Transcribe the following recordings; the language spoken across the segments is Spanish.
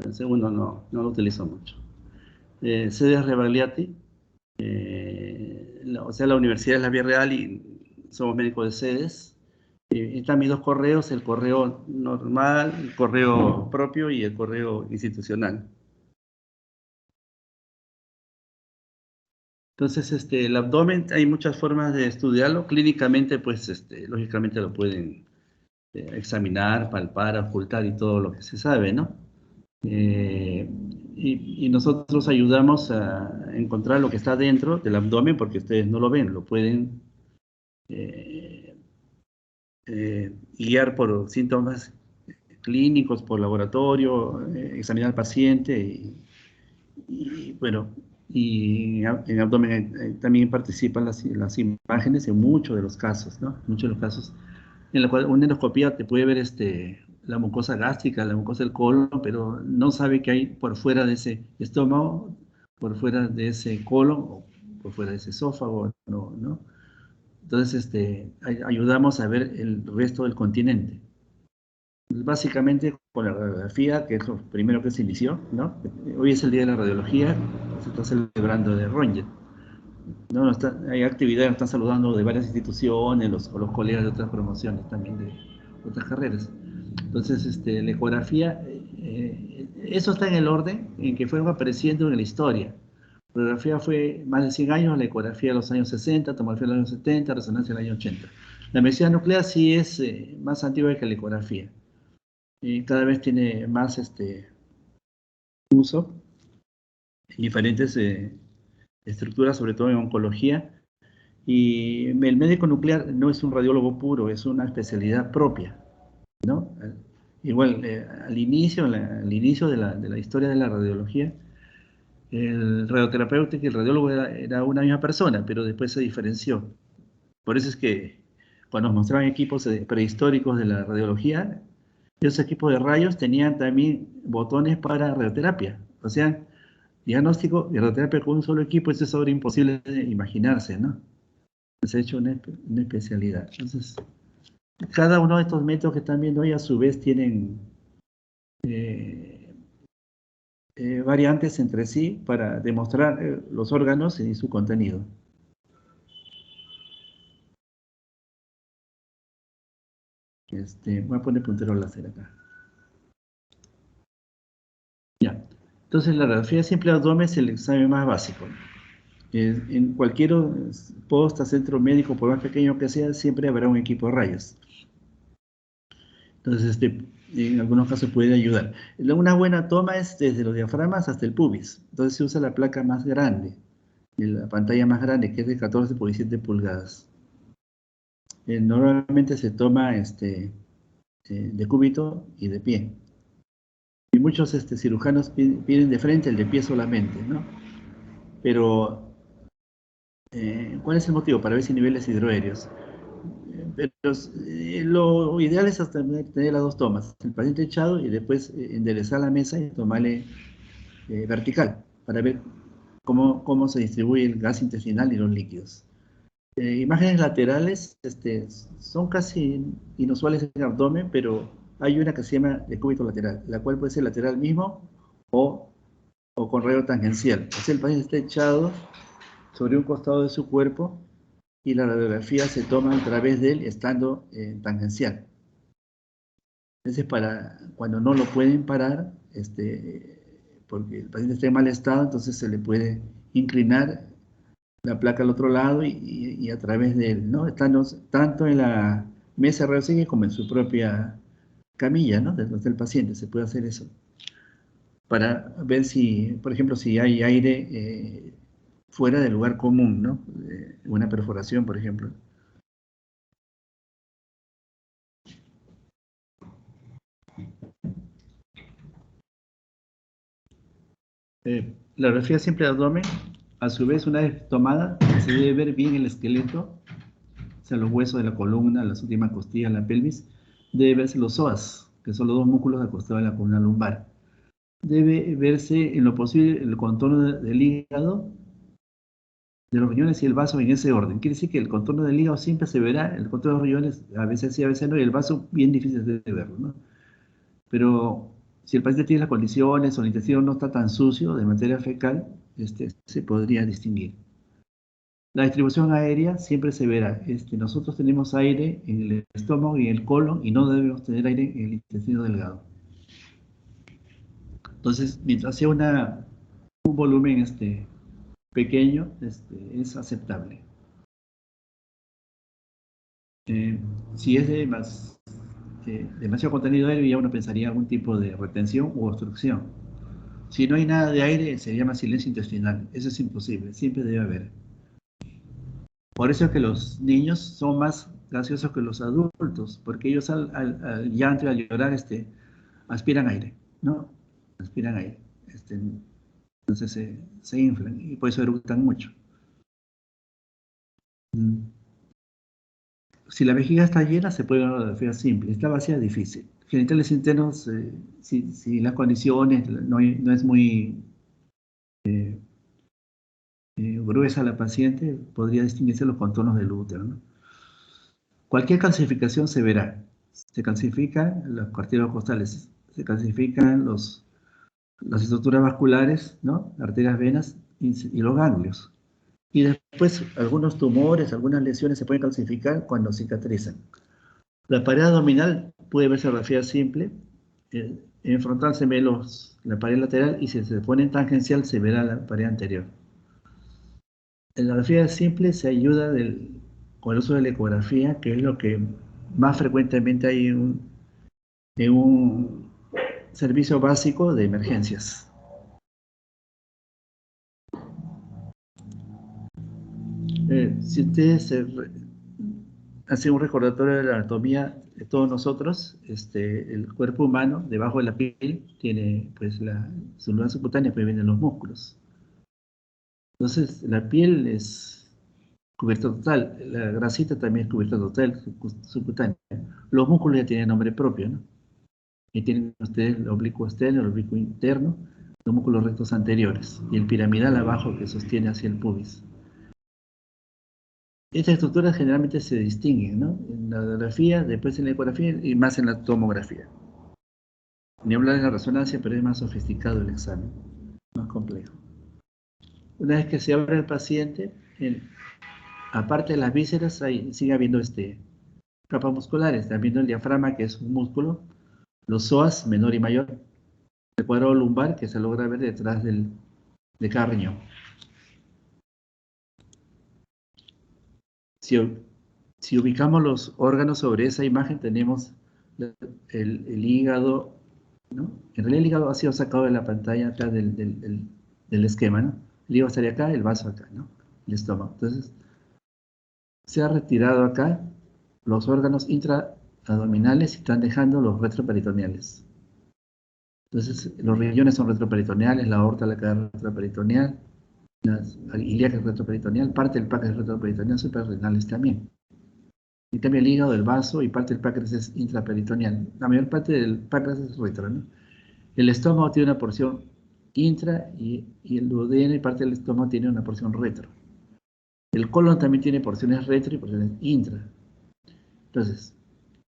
El segundo no lo utilizo mucho. Sedes Rebagliati, o sea, la universidad es la Vía Real y somos médicos de sedes. Están mis dos correos, el correo normal, el correo propio y el correo institucional. Entonces, el abdomen, hay muchas formas de estudiarlo. Clínicamente, pues, lógicamente lo pueden examinar, palpar, ocultar y todo lo que se sabe, ¿no? Eh, y nosotros ayudamos a encontrar lo que está dentro del abdomen porque ustedes no lo ven, lo pueden eh, guiar por síntomas clínicos, por laboratorio, examinar al paciente bueno, y en abdomen también participan las imágenes en muchos de los casos, ¿no? Muchos de los casos en los cuales una endoscopía te puede ver la mucosa gástrica, la mucosa del colon, pero no sabe qué hay por fuera de ese estómago, por fuera de ese colon, o por fuera de ese esófago, ¿no? Entonces, ayudamos a ver el resto del continente. Básicamente con la radiografía, que es lo primero que se inició, ¿no? Hoy es el Día de la Radiología, se está celebrando de Röntgen, ¿no? Hay actividades, nos están saludando de varias instituciones, o los colegas de otras promociones también, de otras carreras. Entonces, la ecografía, eso está en el orden en que fueron apareciendo en la historia. La radiografía fue más de 100 años, la ecografía de los años 60, tomografía de los años 70, resonancia del año 80. La medicina nuclear sí es más antigua que la ecografía y cada vez tiene más uso en diferentes estructuras, sobre todo en oncología. Y el médico nuclear no es un radiólogo puro, es una especialidad propia, ¿no? Igual, al inicio de la historia de la radiología, el radioterapeuta y el radiólogo era una misma persona, pero después se diferenció. Por eso es que cuando nos mostraban equipos prehistóricos de la radiología, esos equipos de rayos tenían también botones para radioterapia. O sea, diagnóstico y radioterapia con un solo equipo, eso es ahora imposible de imaginarse, ¿no? Se ha hecho una especialidad. Entonces, cada uno de estos métodos que están viendo hoy a su vez tienen eh, variantes entre sí para demostrar los órganos y su contenido. Voy a poner puntero láser acá. Ya. Entonces, la radiografía de simple abdomen es el examen más básico. En cualquier posta, centro médico, por más pequeño que sea, siempre habrá un equipo de rayos. Entonces, en algunos casos puede ayudar. Una buena toma es desde los diafragmas hasta el pubis. Entonces se usa la placa más grande, la pantalla más grande, que es de 14 por 17 pulgadas. Normalmente se toma de cúbito y de pie. Y muchos cirujanos piden de frente el de pie solamente, ¿no? Pero, ¿cuál es el motivo? Para ver si niveles hidroaéreos. Pero lo ideal es hasta tener las dos tomas, el paciente echado y después enderezar la mesa y tomarle vertical para ver cómo se distribuye el gas intestinal y los líquidos. Imágenes laterales son casi inusuales en el abdomen, pero hay una que se llama decúbito lateral, la cual puede ser lateral mismo o, o con rayo tangencial. O sea, el paciente está echado sobre un costado de su cuerpo y la radiografía se toma a través de él estando tangencial. Entonces, para cuando no lo pueden parar, porque el paciente está en mal estado, entonces se le puede inclinar la placa al otro lado y a través de él, ¿no? Estando tanto en la mesa de rayos X como en su propia camilla, ¿no? Del paciente se puede hacer eso. Para ver si, por ejemplo, si hay aire fuera del lugar común, ¿no? Una perforación, por ejemplo. La radiografía simple de abdomen, a su vez, una vez tomada, se debe ver bien el esqueleto, o sea, los huesos de la columna, las últimas costillas, la pelvis. Debe verse los psoas, que son los dos músculos acostados en la columna lumbar. Debe verse en lo posible el contorno del hígado, de los riñones y el vaso en ese orden. Quiere decir que el contorno del hígado siempre se verá, el contorno de los riñones a veces sí, a veces no, y el vaso bien difícil de verlo, ¿no? Pero Si el paciente tiene las condiciones o el intestino no está tan sucio de materia fecal, se podría distinguir. La distribución aérea siempre se verá. Nosotros tenemos aire en el estómago y en el colon y no debemos tener aire en el intestino delgado. Entonces, mientras sea un volumen pequeño, es aceptable. Si es demasiado contenido de aire, ya uno pensaría algún tipo de retención u obstrucción. Si no hay nada de aire, se llama silencio intestinal. Eso es imposible, siempre debe haber. Por eso es que los niños son más gaseosos que los adultos, porque ellos al llanto y al llorar aspiran aire, ¿no? Aspiran aire. Entonces se inflan y por eso eructan mucho. Mm. Si la vejiga está llena, se puede dar una radiografía simple. Está vacía, difícil. Genitales internos, si las condiciones no es muy gruesa la paciente, podría distinguirse los contornos del útero, ¿no? Cualquier calcificación se verá. Se calcifican los cartílagos costales, se calcifican las estructuras vasculares, ¿no? Arterias, venas y los ganglios. Y después algunos tumores, algunas lesiones se pueden calcificar cuando cicatrizan. La pared abdominal puede verse radiografía simple. En frontal se ve la pared lateral y si se pone en tangencial se verá la pared anterior. En la radiografía simple se ayuda con el uso de la ecografía, que es lo que más frecuentemente hay en un servicio básico de emergencias. Si ustedes hacen un recordatorio de la anatomía de todos nosotros, el cuerpo humano, debajo de la piel, tiene pues su lugar subcutánea, pues vienen los músculos. Entonces, la piel es cubierta total, la grasita también es cubierta total, subcutánea. Los músculos ya tienen nombre propio, ¿no? Y tienen ustedes el oblicuo externo, el oblicuo interno, los músculos rectos anteriores, y el piramidal abajo que sostiene hacia el pubis. Estas estructuras generalmente se distinguen, ¿no? En la radiografía, después en la ecografía y más en la tomografía. Ni hablar de la resonancia, pero es más sofisticado el examen, más complejo. Una vez que se abre el paciente, aparte de las vísceras, sigue habiendo capas musculares. Está viendo el diafragma, que es un músculo, los psoas, menor y mayor, el cuadro lumbar, que se logra ver detrás de cada riñón. Si ubicamos los órganos sobre esa imagen, tenemos el hígado, ¿no? En realidad el hígado ha sido sacado de la pantalla acá del esquema, ¿no? El hígado estaría acá, el vaso acá, ¿no? El estómago. Entonces, se ha retirado acá los órganos intraabdominales y están dejando los retroperitoneales. Entonces, los riñones son retroperitoneales, la aorta, la cadera retroperitoneal, las ilíacas retroperitoneal, parte del páncreas retroperitoneal, suprarrenales también. En cambio, el hígado, el vaso y parte del páncreas es intraperitoneal. La mayor parte del páncreas es retro, ¿no? El estómago tiene una porción intra y el duodeno y parte del estómago tiene una porción retro. El colon también tiene porciones retro y porciones intra. Entonces,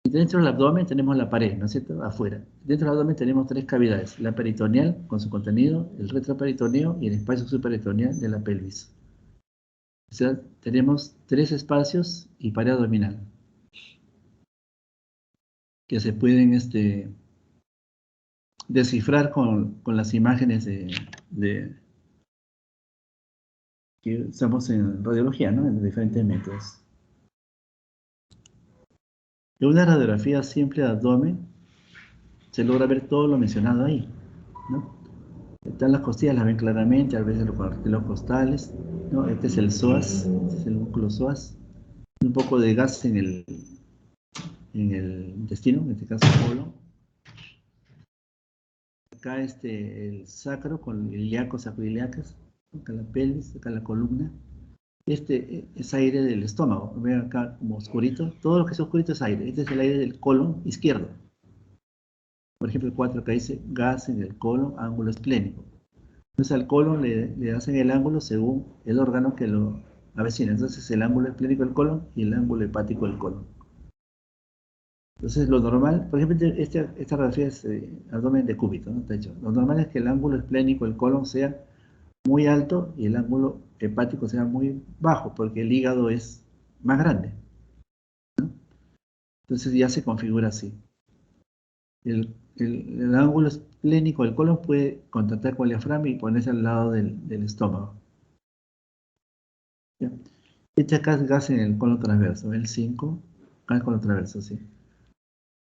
dentro del abdomen tenemos la pared, ¿no es cierto? Afuera. Dentro del abdomen tenemos tres cavidades: la peritoneal con su contenido, el retroperitoneo y el espacio supraperitoneal de la pelvis. O sea, tenemos tres espacios y pared abdominal que se pueden descifrar con las imágenes que usamos en radiología, ¿no? En diferentes métodos. En una radiografía simple de abdomen se logra ver todo lo mencionado ahí, ¿no? Están las costillas, las ven claramente, a veces los costales, ¿no? Este es el psoas, este es el músculo psoas. Un poco de gas en el intestino, en este caso el colon. Acá el sacro con el ilíaco, sacroiliacas, acá la pelvis, acá la columna. Este es aire del estómago, ven acá como oscurito, todo lo que es oscurito es aire. Este es el aire del colon izquierdo. Por ejemplo, el 4 acá dice gas en el colon, ángulo esplénico. Entonces al colon le hacen el ángulo según el órgano que lo avecina. Entonces el ángulo esplénico del colon y el ángulo hepático del colon. Entonces, lo normal, por ejemplo, esta radiografía es abdomen de cúbito, ¿no? De hecho, lo normal es que el ángulo esplénico, el colon, sea muy alto y el ángulo hepático sea muy bajo, porque el hígado es más grande. Entonces ya se configura así. El ángulo esplénico del colon puede contactar con el diafragma y ponerse al lado del estómago. ¿Ya? Este acá es gas en el colon transverso, el 5, acá el colon transverso, sí.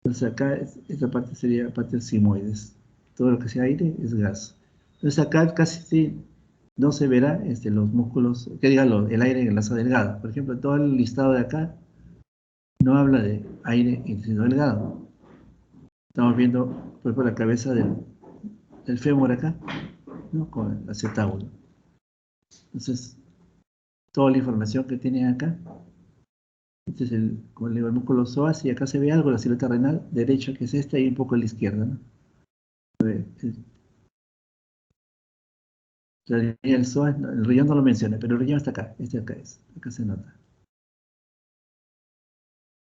Entonces acá, esta parte sería parte del sigmoides. Todo lo que sea aire es gas. Entonces acá casi sí, no se verá los músculos, que diga el aire en la asa delgada. Por ejemplo, todo el listado de acá no habla de aire en intestino delgado. Estamos viendo, por ejemplo, la cabeza del fémur acá, ¿no? Con el acetábulo. Entonces, toda la información que tiene acá, este es como le digo, el músculo psoas, y acá se ve algo, la silueta renal derecha, que es esta, y un poco a la izquierda, ¿no? El psoas, el riñón no lo menciona, pero el riñón está acá, acá se nota.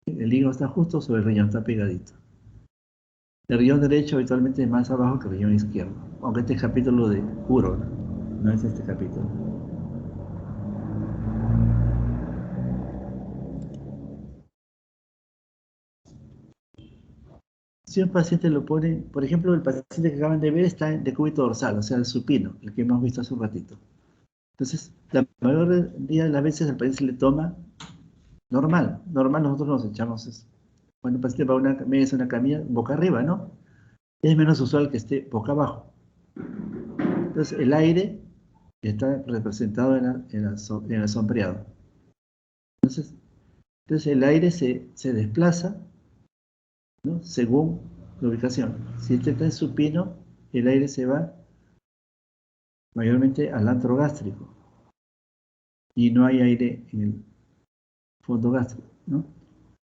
El hígado está justo sobre el riñón, está pegadito. El riñón derecho habitualmente es más abajo que el riñón izquierdo, aunque este es capítulo de Uro, ¿no? No es este capítulo. Si un paciente lo pone, por ejemplo, el paciente que acaban de ver está en decúbito dorsal, o sea, el supino, el que hemos visto hace un ratito. Entonces, la mayoría de las veces al paciente se le toma normal. Normal nosotros nos echamos eso. Cuando el paciente va a una mesa, una camilla, boca arriba, ¿no? Es menos usual que esté boca abajo. Entonces, el aire está representado en el sombreado. Entonces, el aire se desplaza, ¿no? Según la ubicación. Si este está en supino, el aire se va mayormente al antro gástrico y no hay aire en el fondo gástrico, ¿no?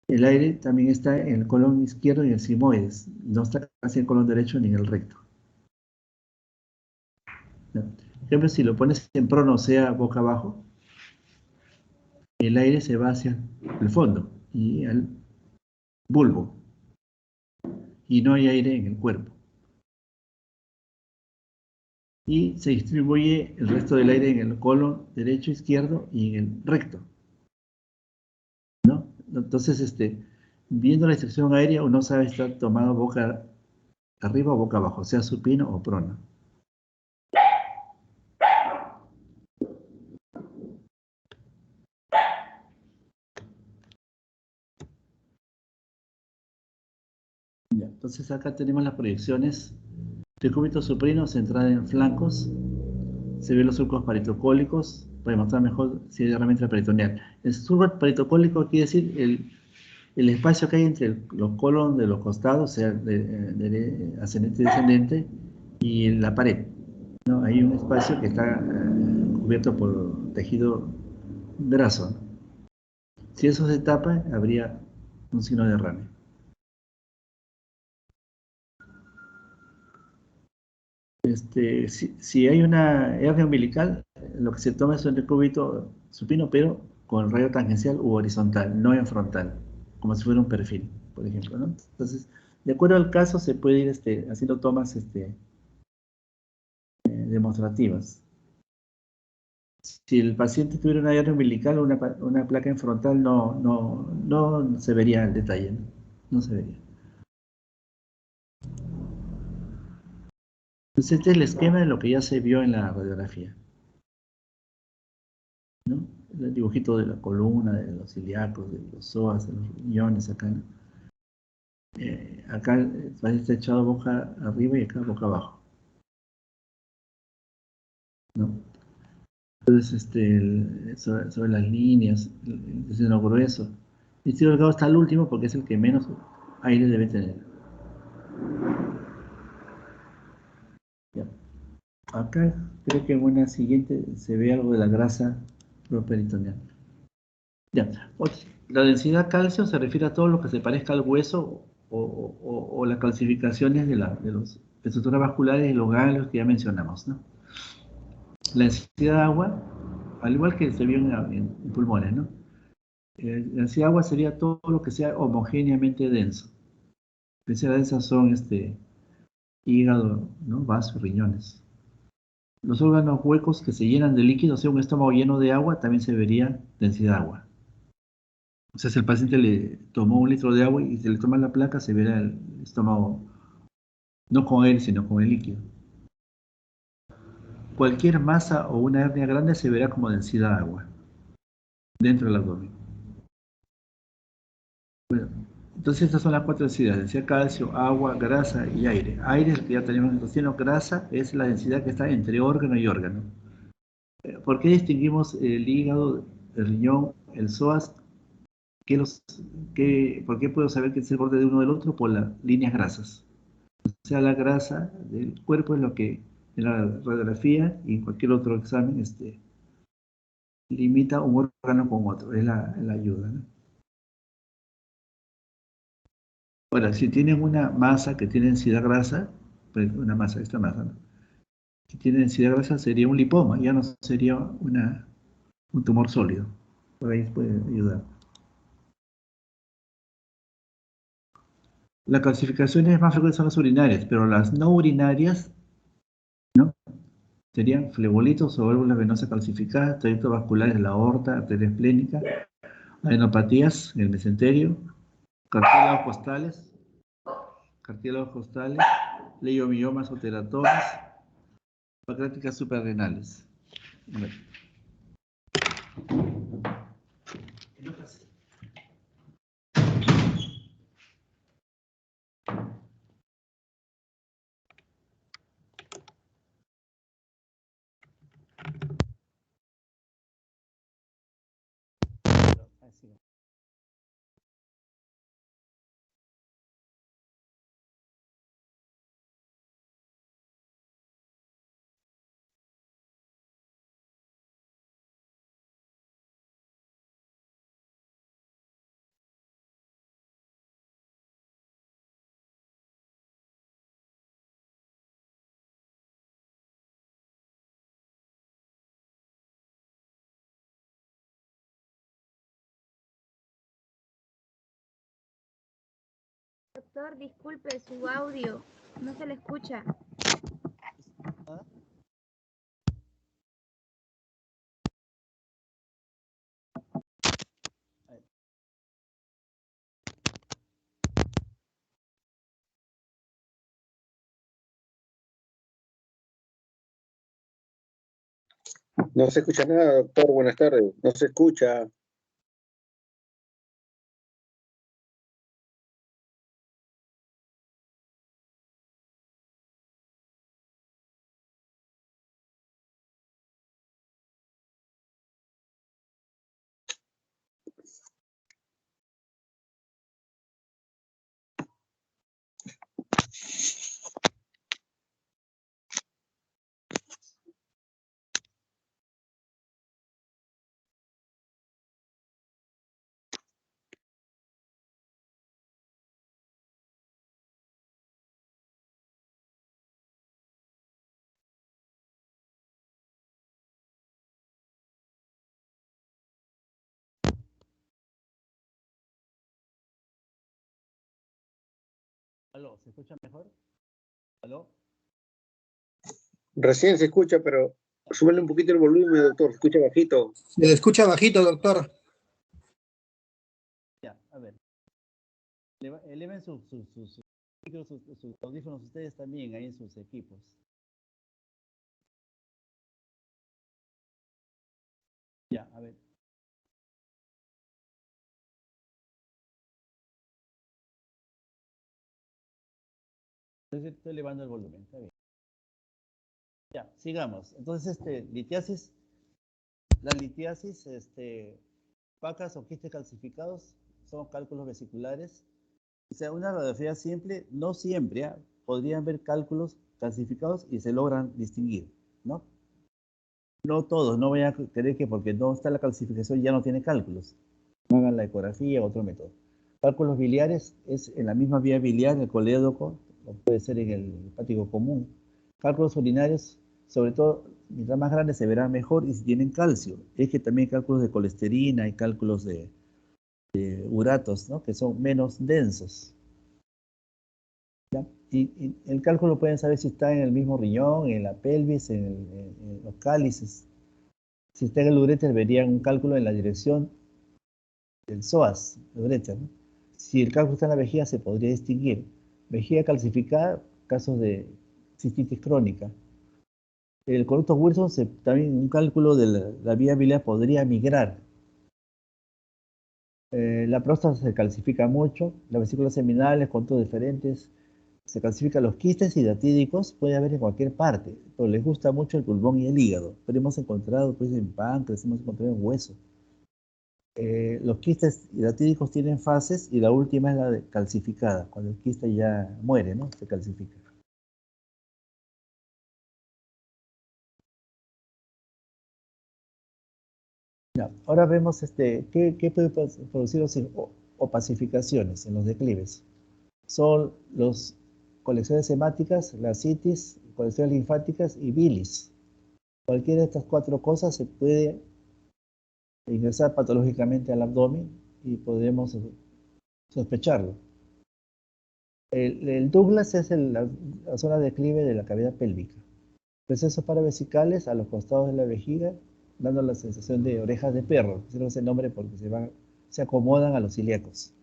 El aire también está en el colon izquierdo y en el sigmoides, no está casi en el colon derecho ni en el recto, ¿no? Por ejemplo, si lo pones en prono, o sea, boca abajo, el aire se va hacia el fondo y al bulbo, y no hay aire en el cuerpo. Y se distribuye el resto del aire en el colon derecho, izquierdo y en el recto, ¿no? Entonces, viendo la instrucción aérea, uno sabe si está tomado boca arriba o boca abajo, sea supino o prono. Ya, entonces acá tenemos las proyecciones de cúbito supino centrada en flancos. Se ven los surcos paritocólicos para demostrar mejor si es realmente la peritoneal. El surco paritocólico quiere decir el espacio que hay entre los colon de los costados, o sea, de ascendente y descendente, y la pared, ¿no? Hay un espacio que está cubierto por tejido graso, ¿no? Si eso se tapa, habría un signo de derrame. Si hay una hernia umbilical, lo que se toma es un decúbito supino, pero con rayo tangencial u horizontal, no en frontal, como si fuera un perfil, por ejemplo, ¿no? Entonces, de acuerdo al caso, se puede ir haciendo tomas demostrativas. Si el paciente tuviera una hernia umbilical o una placa en frontal, no se vería el detalle, ¿no? No se vería. Entonces, este es el esquema de lo que ya se vio en la radiografía, ¿no? El dibujito de la columna, de los ilíacos, de los psoas, de los riñones, acá, ¿no? Acá el paciente está echado boca arriba y acá boca abajo, ¿no? Entonces, sobre las líneas, el intestino grueso. El intestino delgado está al último porque es el que menos aire debe tener. Ya. Acá creo que en una siguiente se ve algo de la grasa properitoneal. Ya. La densidad calcio se refiere a todo lo que se parezca al hueso o las calcificaciones de las estructuras vasculares y los ganglios que ya mencionamos, ¿no? La densidad de agua, al igual que se vio en pulmones, ¿no? La densidad de agua sería todo lo que sea homogéneamente denso. Tercera de esas son hígado, ¿no? Vaso, riñones. Los órganos huecos que se llenan de líquido, o sea, un estómago lleno de agua, también se vería densidad de agua. O sea, si el paciente le tomó 1 litro de agua y se le toma la placa, se verá el estómago, no con él, sino con el líquido. Cualquier masa o una hernia grande se verá como densidad de agua dentro del abdomen. Bueno, entonces estas son las 4 densidades: densidad de calcio, agua, grasa y aire. Aire es el que ya tenemos en el intestino, grasa es la densidad que está entre órgano y órgano. ¿Por qué distinguimos el hígado, el riñón, el psoas? ¿Por qué puedo saber que es el borde de uno del otro? Por las líneas grasas. O sea, la grasa del cuerpo es lo que en la radiografía y en cualquier otro examen limita un órgano con otro, es la ayuda, ¿no? Ahora, si tienen una masa que tiene densidad grasa, pues una masa, esta masa, ¿no? Que tiene densidad grasa sería un lipoma, ya no sería un tumor sólido. Por ahí puede ayudar. Las calcificaciones más frecuentes son las urinarias, pero las no urinarias, ¿no? Serían flebolitos o válvulas venosas calcificadas, trayectos vasculares de la aorta, arterias esplénicas, adenopatías en el mesenterio, cartílagos costales, leiomiomas o teratomas, pancreáticas suprarrenales. Bueno. Doctor, disculpe, su audio no se le escucha. No se escucha nada, doctor. Buenas tardes. No se escucha. ¿Aló? ¿Se escucha mejor? ¿Aló? Recién se escucha, pero súbele un poquito el volumen, doctor. Se escucha bajito. Se le escucha bajito, doctor. Ya, a ver. Eleven sus audífonos ustedes también ahí en sus equipos. Ya, a ver. Estoy elevando el volumen, está bien. Ya, sigamos. Entonces, litiasis, la litiasis, pacas o quistes calcificados son cálculos vesiculares. O sea, una radiografía simple, no siempre, ¿ah? Podrían ver cálculos calcificados y se logran distinguir, ¿no? No todos, no vayan a creer que porque no está la calcificación ya no tiene cálculos. Hagan la ecografía o otro método. Cálculos biliares es en la misma vía biliar, en el colédoco, o puede ser en el hepático común. Cálculos urinarios, sobre todo, mientras más grandes se verá mejor y si tienen calcio. Es que también hay cálculos de colesterina y cálculos de uratos, ¿no? Que son menos densos. Y el cálculo pueden saber si está en el mismo riñón, en la pelvis, en los cálices. Si está en el uréter, verían un cálculo en la dirección del psoas, el uréter, ¿no? Si el cálculo está en la vejiga, se podría distinguir. Vejiga calcificada, casos de cistitis crónica. El conducto Wilson, también un cálculo de la vía biliar podría migrar. La próstata se calcifica mucho, las vesículas seminales, conductos diferentes, se calcifican los quistes hidratídicos, puede haber en cualquier parte, pero les gusta mucho el pulmón y el hígado. Pero hemos encontrado pues, en páncreas, hemos encontrado en hueso. Los quistes hidratídicos tienen fases y la última es la de calcificada, cuando el quiste ya muere, ¿no? Se calcifica. Ya, ahora vemos qué puede producir opacificaciones en los declives. Son las colecciones hemáticas, la citis, colecciones linfáticas y bilis. Cualquiera de estas cuatro cosas se puede ingresar patológicamente al abdomen y podemos sospecharlo. El Douglas es la zona de declive de la cavidad pélvica. Procesos paravesicales a los costados de la vejiga, dando la sensación de orejas de perro. Ese es el nombre porque se acomodan a los ilíacos.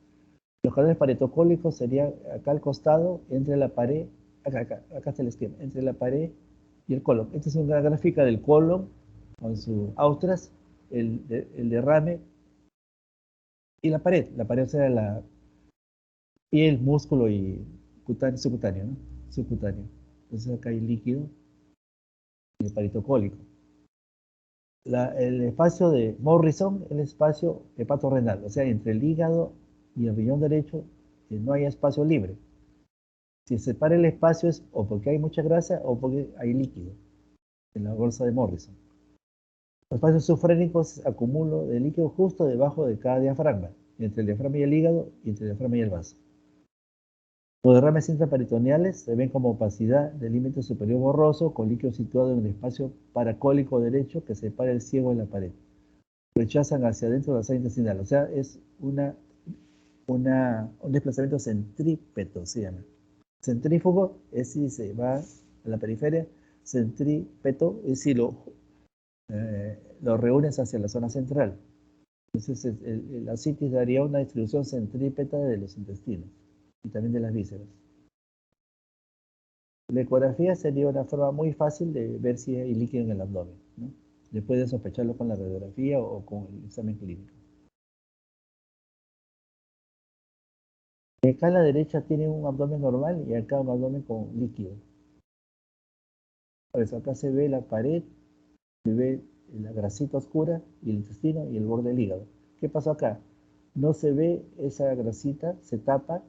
Los canales paretocólicos serían acá al costado, entre la pared, acá está el esquema, entre la pared y el colon. Esta es una gráfica del colon con su austras, el derrame y la pared. La pared, o sea, la piel, músculo y subcutáneo, ¿no? Subcutáneo. Entonces acá hay líquido y el paretocólico. El espacio de Morrison es el espacio hepatorrenal, o sea, entre el hígado y el riñón derecho no hay espacio libre. Si se separa el espacio es o porque hay mucha grasa o porque hay líquido en la bolsa de Morrison. Los espacios subfrénicos es acumulo de líquido justo debajo de cada diafragma, entre el diafragma y el hígado y entre el diafragma y el vaso. Los derrames intraperitoneales se ven como opacidad del límite superior borroso con líquido situado en el espacio paracólico derecho que separa el ciego de la pared. Rechazan hacia adentro de la sala intestinal, o sea, es un desplazamiento centrípeto, se llama. Centrífugo es si se va a la periferia, centrípeto es si lo reúnes hacia la zona central. Entonces la citis daría una distribución centrípeta de los intestinos y también de las vísceras. La ecografía sería una forma muy fácil de ver si hay líquido en el abdomen, ¿no? Después de sospecharlo con la radiografía o con el examen clínico. Acá a la derecha tiene un abdomen normal y acá un abdomen con líquido. Por eso acá se ve la pared, se ve la grasita oscura y el intestino y el borde del hígado. ¿Qué pasó acá? No se ve esa grasita, se tapa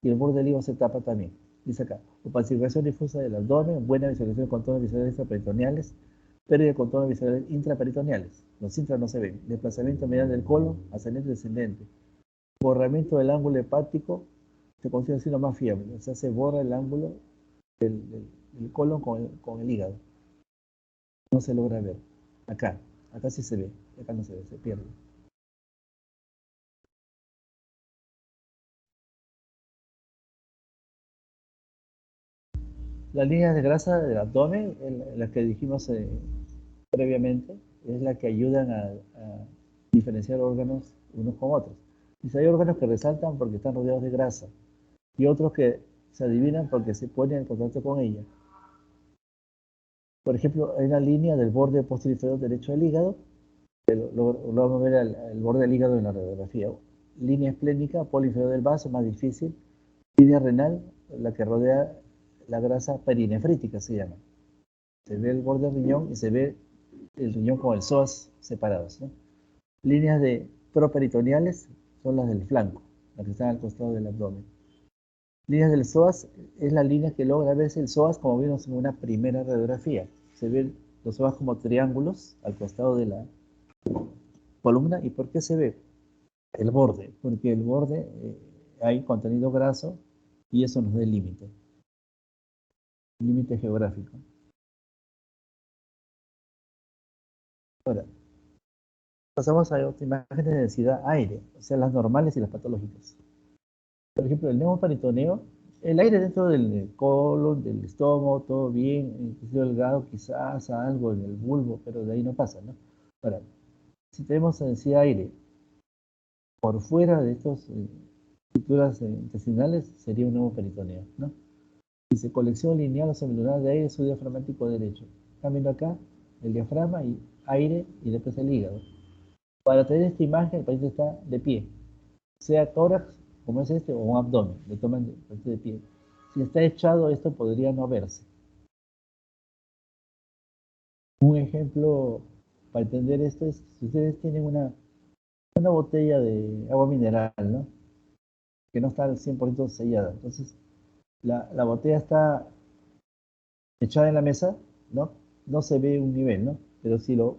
y el borde del hígado se tapa también. Dice acá, opacificación difusa del abdomen, buena visualización de contornos viscerales extraperitoneales, pérdida de contornos viscerales intraperitoneales. Los intras no se ven. Desplazamiento medial del colon, ascendente y descendente. Borramiento del ángulo hepático, se considera así lo más fiable. O sea, se borra el ángulo del colon con el hígado. No se logra ver. Acá sí se ve, acá no se ve, se pierde. Las líneas de grasa del abdomen, las que dijimos previamente, es la que ayudan a diferenciar órganos unos con otros. Y hay órganos que resaltan porque están rodeados de grasa y otros que se adivinan porque se ponen en contacto con ella. Por ejemplo, hay una línea del borde posterior inferior derecho del hígado, lo vamos a ver el borde del hígado en la radiografía. Línea esplénica, polo inferior del vaso, más difícil. Línea renal, la que rodea la grasa perinefrítica se llama. Se ve el borde del riñón y se ve el riñón con el psoas separados, ¿no? Líneas de properitoneales son las del flanco, las que están al costado del abdomen. Líneas del psoas es la línea que logra verse el psoas como vimos en una primera radiografía. Se ven los psoas como triángulos al costado de la columna. ¿Y por qué se ve? El borde, porque el borde hay contenido graso y eso nos da el límite geográfico. Ahora, pasamos a otra imagen de densidad aire, o sea, las normales y las patológicas. Por ejemplo, el neumoperitoneo el aire dentro del colon, del estómago, todo bien, el intestino delgado, quizás algo en el bulbo, pero de ahí no pasa, ¿no? Ahora, si tenemos necesidad de aire por fuera de estas estructuras intestinales, sería un nuevo peritoneo, ¿no? Dice colección lineal o semilunar de aire subdiafragmático derecho. Cambio acá, el diafragma y aire y después el hígado. Para tener esta imagen, el paciente está de pie, sea tórax, como es este, o un abdomen, le toman de pie. Si está echado, esto podría no verse. Un ejemplo para entender esto es, si ustedes tienen una botella de agua mineral, ¿no? Que no está al 100% sellada. Entonces, la botella está echada en la mesa, ¿no? No se ve un nivel, ¿no? Pero si lo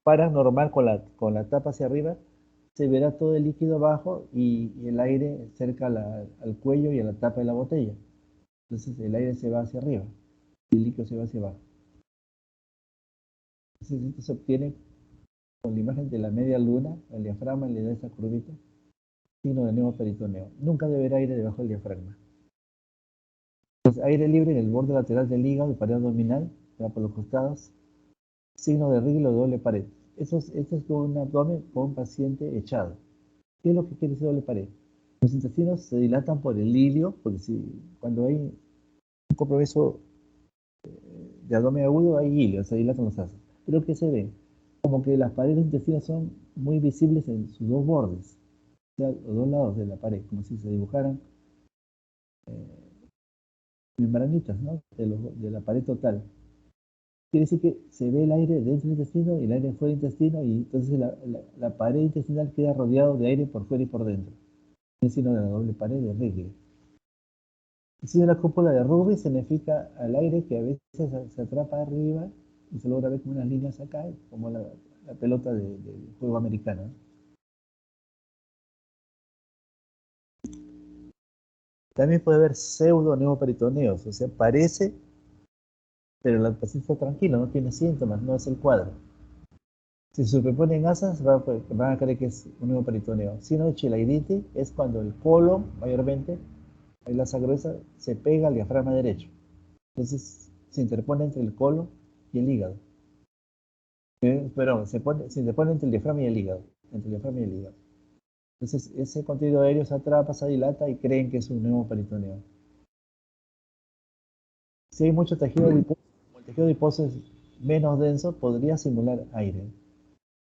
paras normal con la tapa hacia arriba, se verá todo el líquido abajo y el aire cerca al cuello y a la tapa de la botella. Entonces el aire se va hacia arriba y el líquido se va hacia abajo. Entonces esto se obtiene con la imagen de la media luna, el diafragma le da esa curvita, signo de neumoperitoneo. Nunca debe haber aire debajo del diafragma. Entonces, aire libre en el borde lateral del hígado y pared abdominal, va por los costados, signo de Rigel o doble pared. Esto es con un abdomen con un paciente echado. ¿Qué es lo que quiere decir doble pared? Los intestinos se dilatan por el ilio, porque cuando hay un compromiso de abdomen agudo hay ilio, se dilatan los ácidos. Pero ¿qué se ve? Como que las paredes intestinas son muy visibles en sus dos bordes, o sea, los dos lados de la pared, como si se dibujaran membranitas, ¿no? De la pared total. Quiere decir que se ve el aire dentro del intestino y el aire fuera del intestino y entonces la pared intestinal queda rodeado de aire por fuera y por dentro. Es signo de la doble pared de Rigel. El signo de la cúpula de Rubin significa al aire que a veces se atrapa arriba y se logra ver como unas líneas acá, como la pelota del juego americano. También puede haber pseudo-neoperitoneos, o sea, parece, pero el paciente está tranquilo, no tiene síntomas, no es el cuadro. Si se superponen asas, van a creer que es un neumoperitoneo. Signo de chilaiditi es cuando el colon, mayormente, la asa gruesa, se pega al diafragma derecho. Entonces, se interpone entre el colon y el hígado. Perdón, se interpone entre el diafragma y el hígado. Entre el diafragma y el hígado. Entonces, ese contenido aéreo se atrapa, se dilata y creen que es un neumoperitoneo. Si hay mucho tejido adiposo, como el tejido adiposo es menos denso, podría simular aire.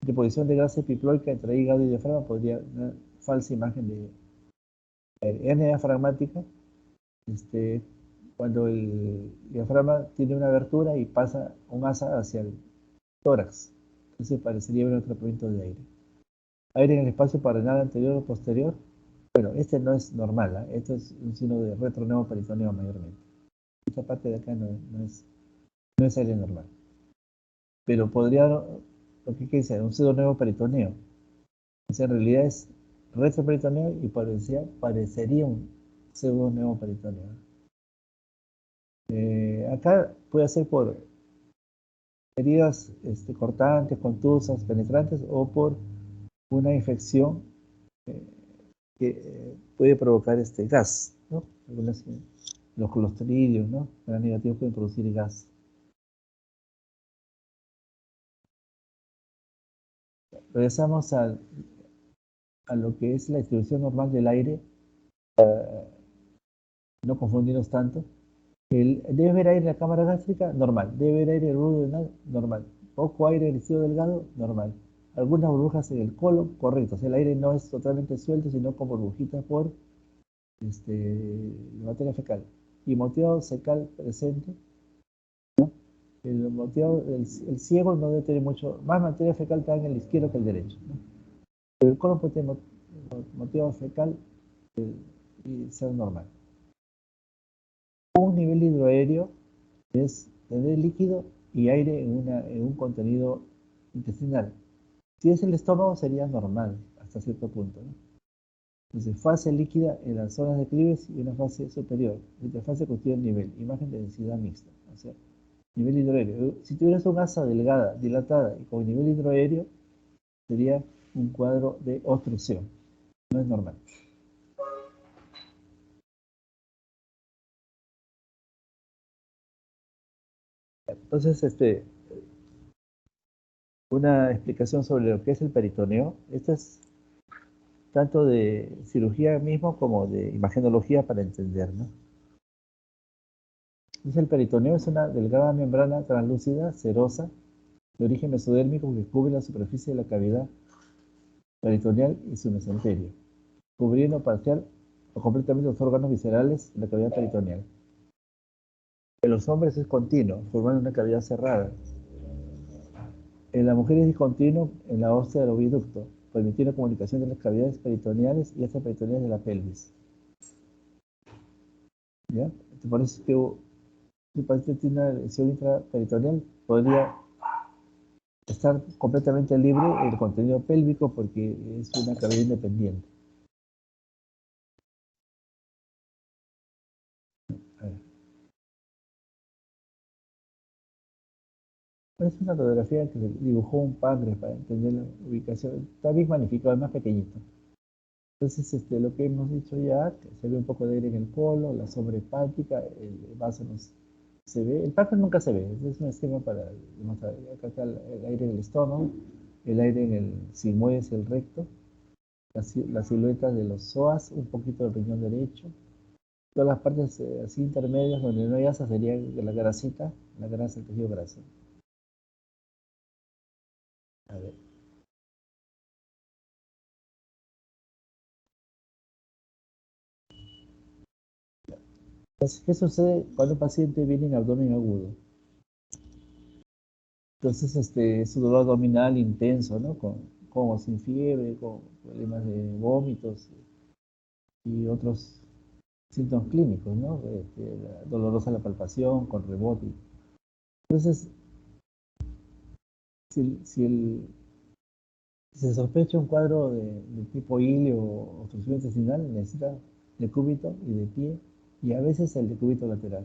Deposición de grasa epiploica entre hígado y diafragma podría una falsa imagen de hernia diafragmática, cuando el diafragma tiene una abertura y pasa un asa hacia el tórax. Entonces parecería un atrapamiento de aire. Aire en el espacio paranal anterior o posterior. Bueno, este no es normal, esto es un signo de retroneumoperitoneo mayormente. Esta parte de acá no es aire normal. Pero podría, lo que quiere decir, un pseudoneumoperitoneo. O sea, en realidad es retroperitoneo y parecería un pseudoneumoperitoneo. Acá puede ser por heridas cortantes, contusas, penetrantes o por una infección que puede provocar gas, ¿no? Los clostridios, ¿no? Los negativos pueden producir gas. Regresamos a lo que es la distribución normal del aire, no confundirnos tanto. Debe haber aire en la cámara gástrica, normal. Debe haber aire en el duodenal, normal. Poco aire en el intestino delgado, normal. Algunas burbujas en el colon, correcto. O sea, el aire no es totalmente suelto, sino con burbujitas por la materia fecal. Y moteado fecal presente. El ciego no debe tener mucho, más materia fecal está en el izquierdo que el derecho, ¿no? Pero el colon puede tener moteado fecal y ser normal. Un nivel hidroaéreo es tener líquido y aire en un contenido intestinal. Si es el estómago sería normal hasta cierto punto, ¿no? Entonces, fase líquida en las zonas de Cleaves y una fase superior. Esta fase constituye el nivel, imagen de densidad mixta. O sea, nivel hidroaéreo. Si tuvieras un asa delgada, dilatada y con nivel hidroaéreo, sería un cuadro de obstrucción. No es normal. Entonces, una explicación sobre lo que es el peritoneo. Esto es tanto de cirugía mismo como de imagenología para entender, ¿no? Entonces, el peritoneo es una delgada membrana translúcida, serosa, de origen mesodérmico que cubre la superficie de la cavidad peritoneal y su mesenterio, cubriendo parcial o completamente los órganos viscerales de la cavidad peritoneal. En los hombres es continuo, formando una cavidad cerrada. En la mujer es discontinuo en la ósea del oviducto, permitiendo comunicación de las cavidades peritoneales y extraperitoneales de la pelvis. ¿Ya? Por eso es que si el paciente tiene una lesión intraperitoneal, podría estar completamente libre el contenido pélvico porque es una cavidad independiente. A ver. Es una radiografía que dibujó un padre para entender la ubicación. Está bien magnificado, es más pequeñito. Entonces, lo que hemos dicho ya, que se ve un poco de aire en el colon, la sombra hepática, el vaso no se ve, el pacto nunca se ve, es un esquema para demostrar. Acá está el aire en el estómago, el aire en el sigmoides y el recto, la silueta de los psoas, un poquito del riñón derecho, todas las partes así intermedias donde no hay asa sería la grasita, la grasa, el tejido grasa. A ver. Entonces, ¿qué sucede cuando un paciente viene en abdomen agudo? Entonces, es un dolor abdominal intenso, ¿no? Con o sin fiebre, con problemas de vómitos y otros síntomas clínicos, ¿no? Dolorosa la palpación, con rebote. Entonces, si se sospecha un cuadro de tipo ilio o obstrucción intestinal, necesita decúbito y de pie, y a veces el decúbito lateral,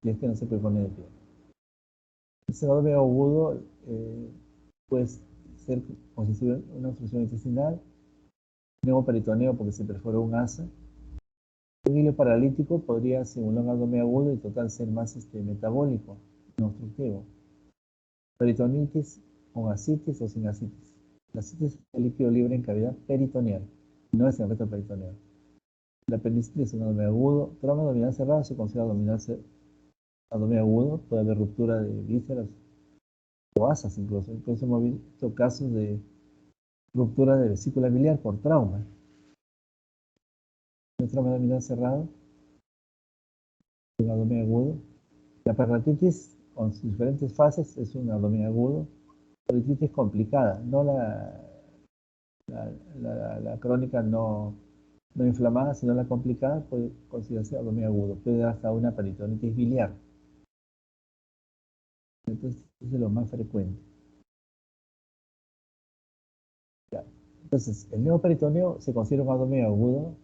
y es que no se puede poner de pie. Ese abdomen agudo puede ser como si tuviera una obstrucción intestinal, neumoperitoneo porque se perforó un asa. Un hilo paralítico podría simular un abdomen agudo y total ser más metabólico, no obstructivo. Peritonitis con ascitis o sin ascitis. La ascitis es el líquido libre en cavidad peritoneal, no es en el reto peritoneal. La apendicitis es un abdomen agudo. Trauma abdominal cerrado se considera abdomen agudo. Puede haber ruptura de vísceras o asas incluso. Incluso hemos visto casos de ruptura de vesícula biliar por trauma. El trauma abdominal cerrado, un abdomen agudo. La peritonitis con sus diferentes fases es un abdomen agudo. Peritonitis complicada, no la crónica no inflamada, sino la complicada puede considerarse abdomen agudo. Puede dar hasta una peritonitis biliar. Entonces, es de lo más frecuente. Ya. Entonces, el neoperitoneo se considera un abdomen agudo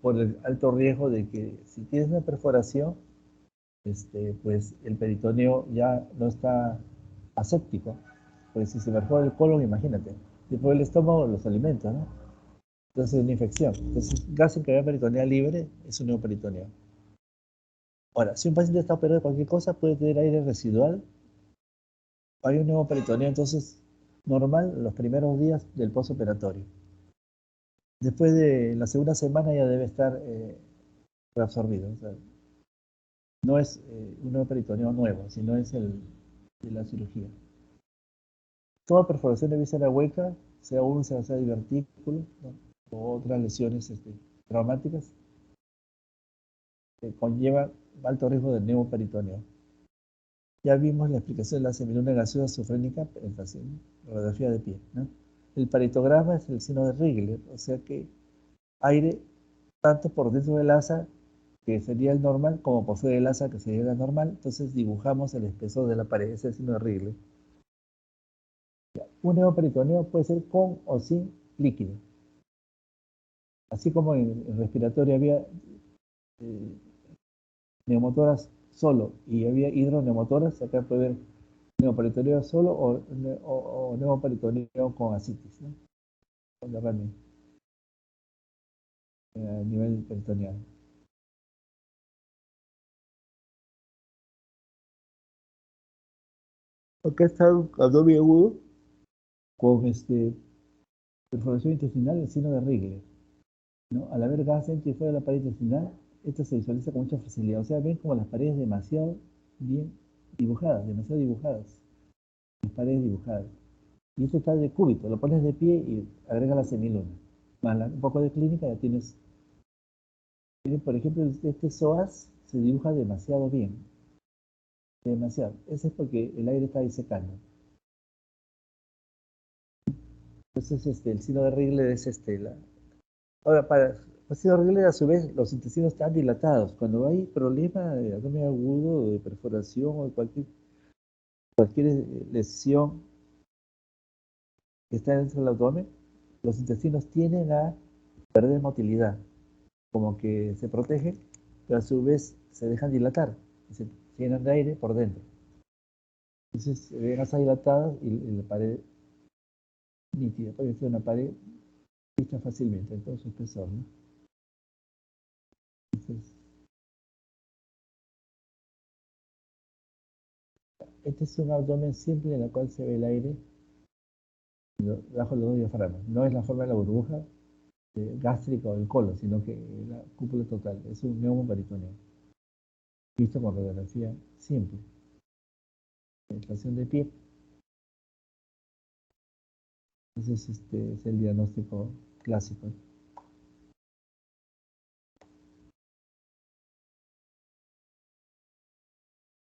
por el alto riesgo de que si tienes una perforación, pues el peritoneo ya no está aséptico. Pues si se perfora el colon, imagínate. Después el estómago, los alimentos, ¿no? Entonces es una infección. Entonces, gas en cavidad peritoneal libre es un neoperitoneo. Ahora, si un paciente está operado de cualquier cosa, puede tener aire residual. Hay un neoperitoneo, entonces, normal los primeros días del postoperatorio. Después de la segunda semana ya debe estar reabsorbido. O sea, no es un nuevo peritoneo nuevo, sino es el de la cirugía. Toda perforación de víscera hueca, sea úlcera, sea divertículo, ¿no? O otras lesiones traumáticas, conlleva alto riesgo de neumoperitoneo. Ya vimos la explicación de la semiluna gaseosa sufrénica en radiografía de pie, ¿no? El paritograma es el signo de Rigler, o sea que aire tanto por dentro del asa, que sería el normal, como por fuera del asa, que sería la normal. Entonces dibujamos el espesor de la pared, ese es el signo de Rigler. Un neoperitoneo puede ser con o sin líquido. Así como en respiratorio había eh, neumotoras solo y había hidroneumotoras, acá puede haber neoperitoneo solo o neoperitoneo con ascitis, ¿no? Con derrame a nivel peritoneal. Acá está un abdomen agudo con perforación intestinal, el signo de Rigler, ¿no? Al haber gas dentro y fuera de la pared intestinal, esto se visualiza con mucha facilidad. O sea, ven como las paredes demasiado bien dibujadas, demasiado dibujadas, las paredes dibujadas. Y esto está de cúbito, lo pones de pie y agrega la semiluna. Más un poco de clínica, ya tienes. Miren, por ejemplo, este psoas se dibuja demasiado bien, demasiado. Ese es porque el aire está ahí secando. Entonces, el signo de Rigler es Ahora, para el signo de Rigler, a su vez, los intestinos están dilatados. Cuando hay problema de abdomen agudo, de perforación o de cualquier lesión que está dentro del abdomen, los intestinos tienden a perder motilidad, como que se protegen, pero a su vez se dejan dilatar y se llenan de aire por dentro. Entonces se ven asas dilatadas y la pared nítida, puede ser una pared vista fácilmente, en todo su espesor, ¿no? Entonces, este es un abdomen simple en el cual se ve el aire bajo los dos diafragmas. No es la forma de la burbuja gástrica o del colon, sino que la cúpula total. Es un neumoperitoneo, visto con radiografía simple. Estación de pie. Entonces, este es el diagnóstico clásico.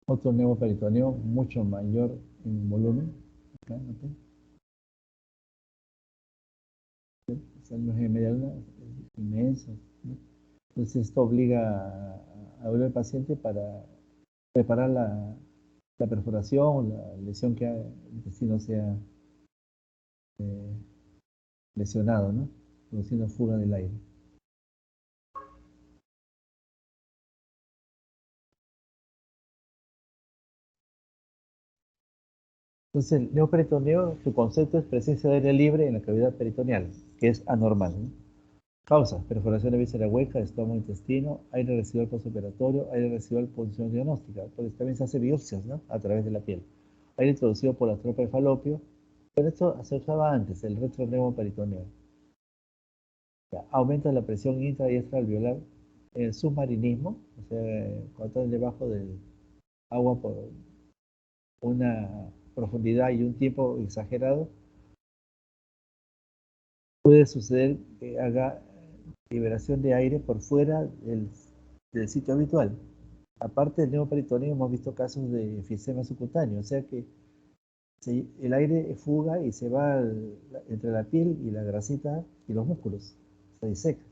Otro neumoperitoneo mucho mayor en volumen. Acá, ¿okay? Sanos de media luna es inmenso, ¿no? Entonces, esto obliga a volver al paciente para preparar la perforación, la lesión que el intestino sea lesionado, ¿no? Produciendo fuga del aire. Entonces, el neoperitoneo, su concepto es presencia de aire libre en la cavidad peritoneal, que es anormal, ¿no? Causas: perforación de víscera hueca, estómago, intestino, aire residual postoperatorio, aire residual posición diagnóstica, porque también se hace biopsias, ¿no? A través de la piel. Aire introducido por la trompa de falopio, pero esto se usaba antes, el retroneuroperitoneo. Aumenta la presión intra y extraalveolar, el submarinismo, o sea, cuando estás debajo del agua por una profundidad y un tiempo exagerado, puede suceder que haga liberación de aire por fuera del sitio habitual. Aparte del neumoperitoneo, hemos visto casos de enfisema subcutáneo, o sea que el aire fuga y se va entre la piel y la grasita y los músculos, se diseca.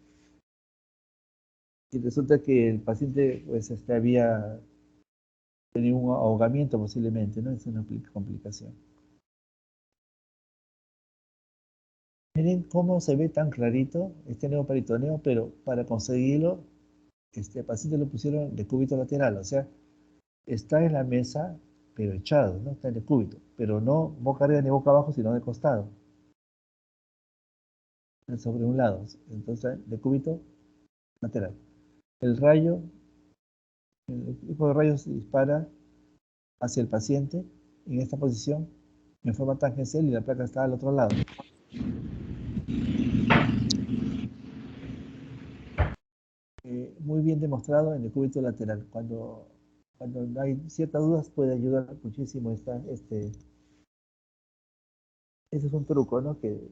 Y resulta que el paciente pues, había tenido un ahogamiento posiblemente, ¿no? Es una complicación. Miren cómo se ve tan clarito este neumoperitoneo, pero para conseguirlo, al paciente lo pusieron de cúbito lateral, o sea, está en la mesa, pero echado, ¿no? Está en el cúbito, pero no boca arriba ni boca abajo, sino de costado, sobre un lado. Entonces, de cúbito lateral. El rayo, el equipo de rayos se dispara hacia el paciente en esta posición en forma tangencial y la placa está al otro lado. Muy bien demostrado en el cúbito lateral. Cuando hay ciertas dudas puede ayudar muchísimo este es un truco, ¿no? Que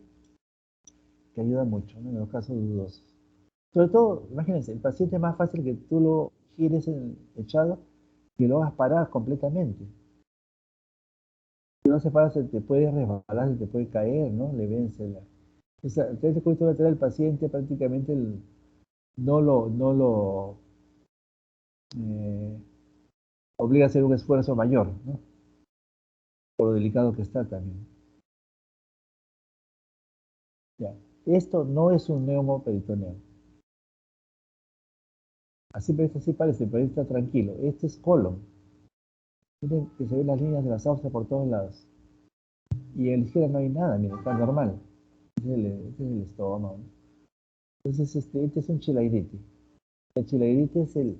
ayuda mucho, ¿no? En los casos dudosos. Sobre todo, imagínense, el paciente es más fácil que tú lo gires echado y lo hagas parar completamente. Si no se para, se te puede resbalar, se te puede caer, ¿no? Le vence la. Entonces, el cúbito lateral del paciente prácticamente no lo eh, obliga a hacer un esfuerzo mayor, ¿no? Por lo delicado que está también. Ya. Esto no es un neumoperitoneo. Así parece, pero está tranquilo. Este es colon. Miren que se ven las líneas de las náuseas por todos lados. Y en la izquierda no hay nada, miren, está normal. Este es el estómago, ¿no? Entonces, este es un chilaiditi. El chilaiditi es la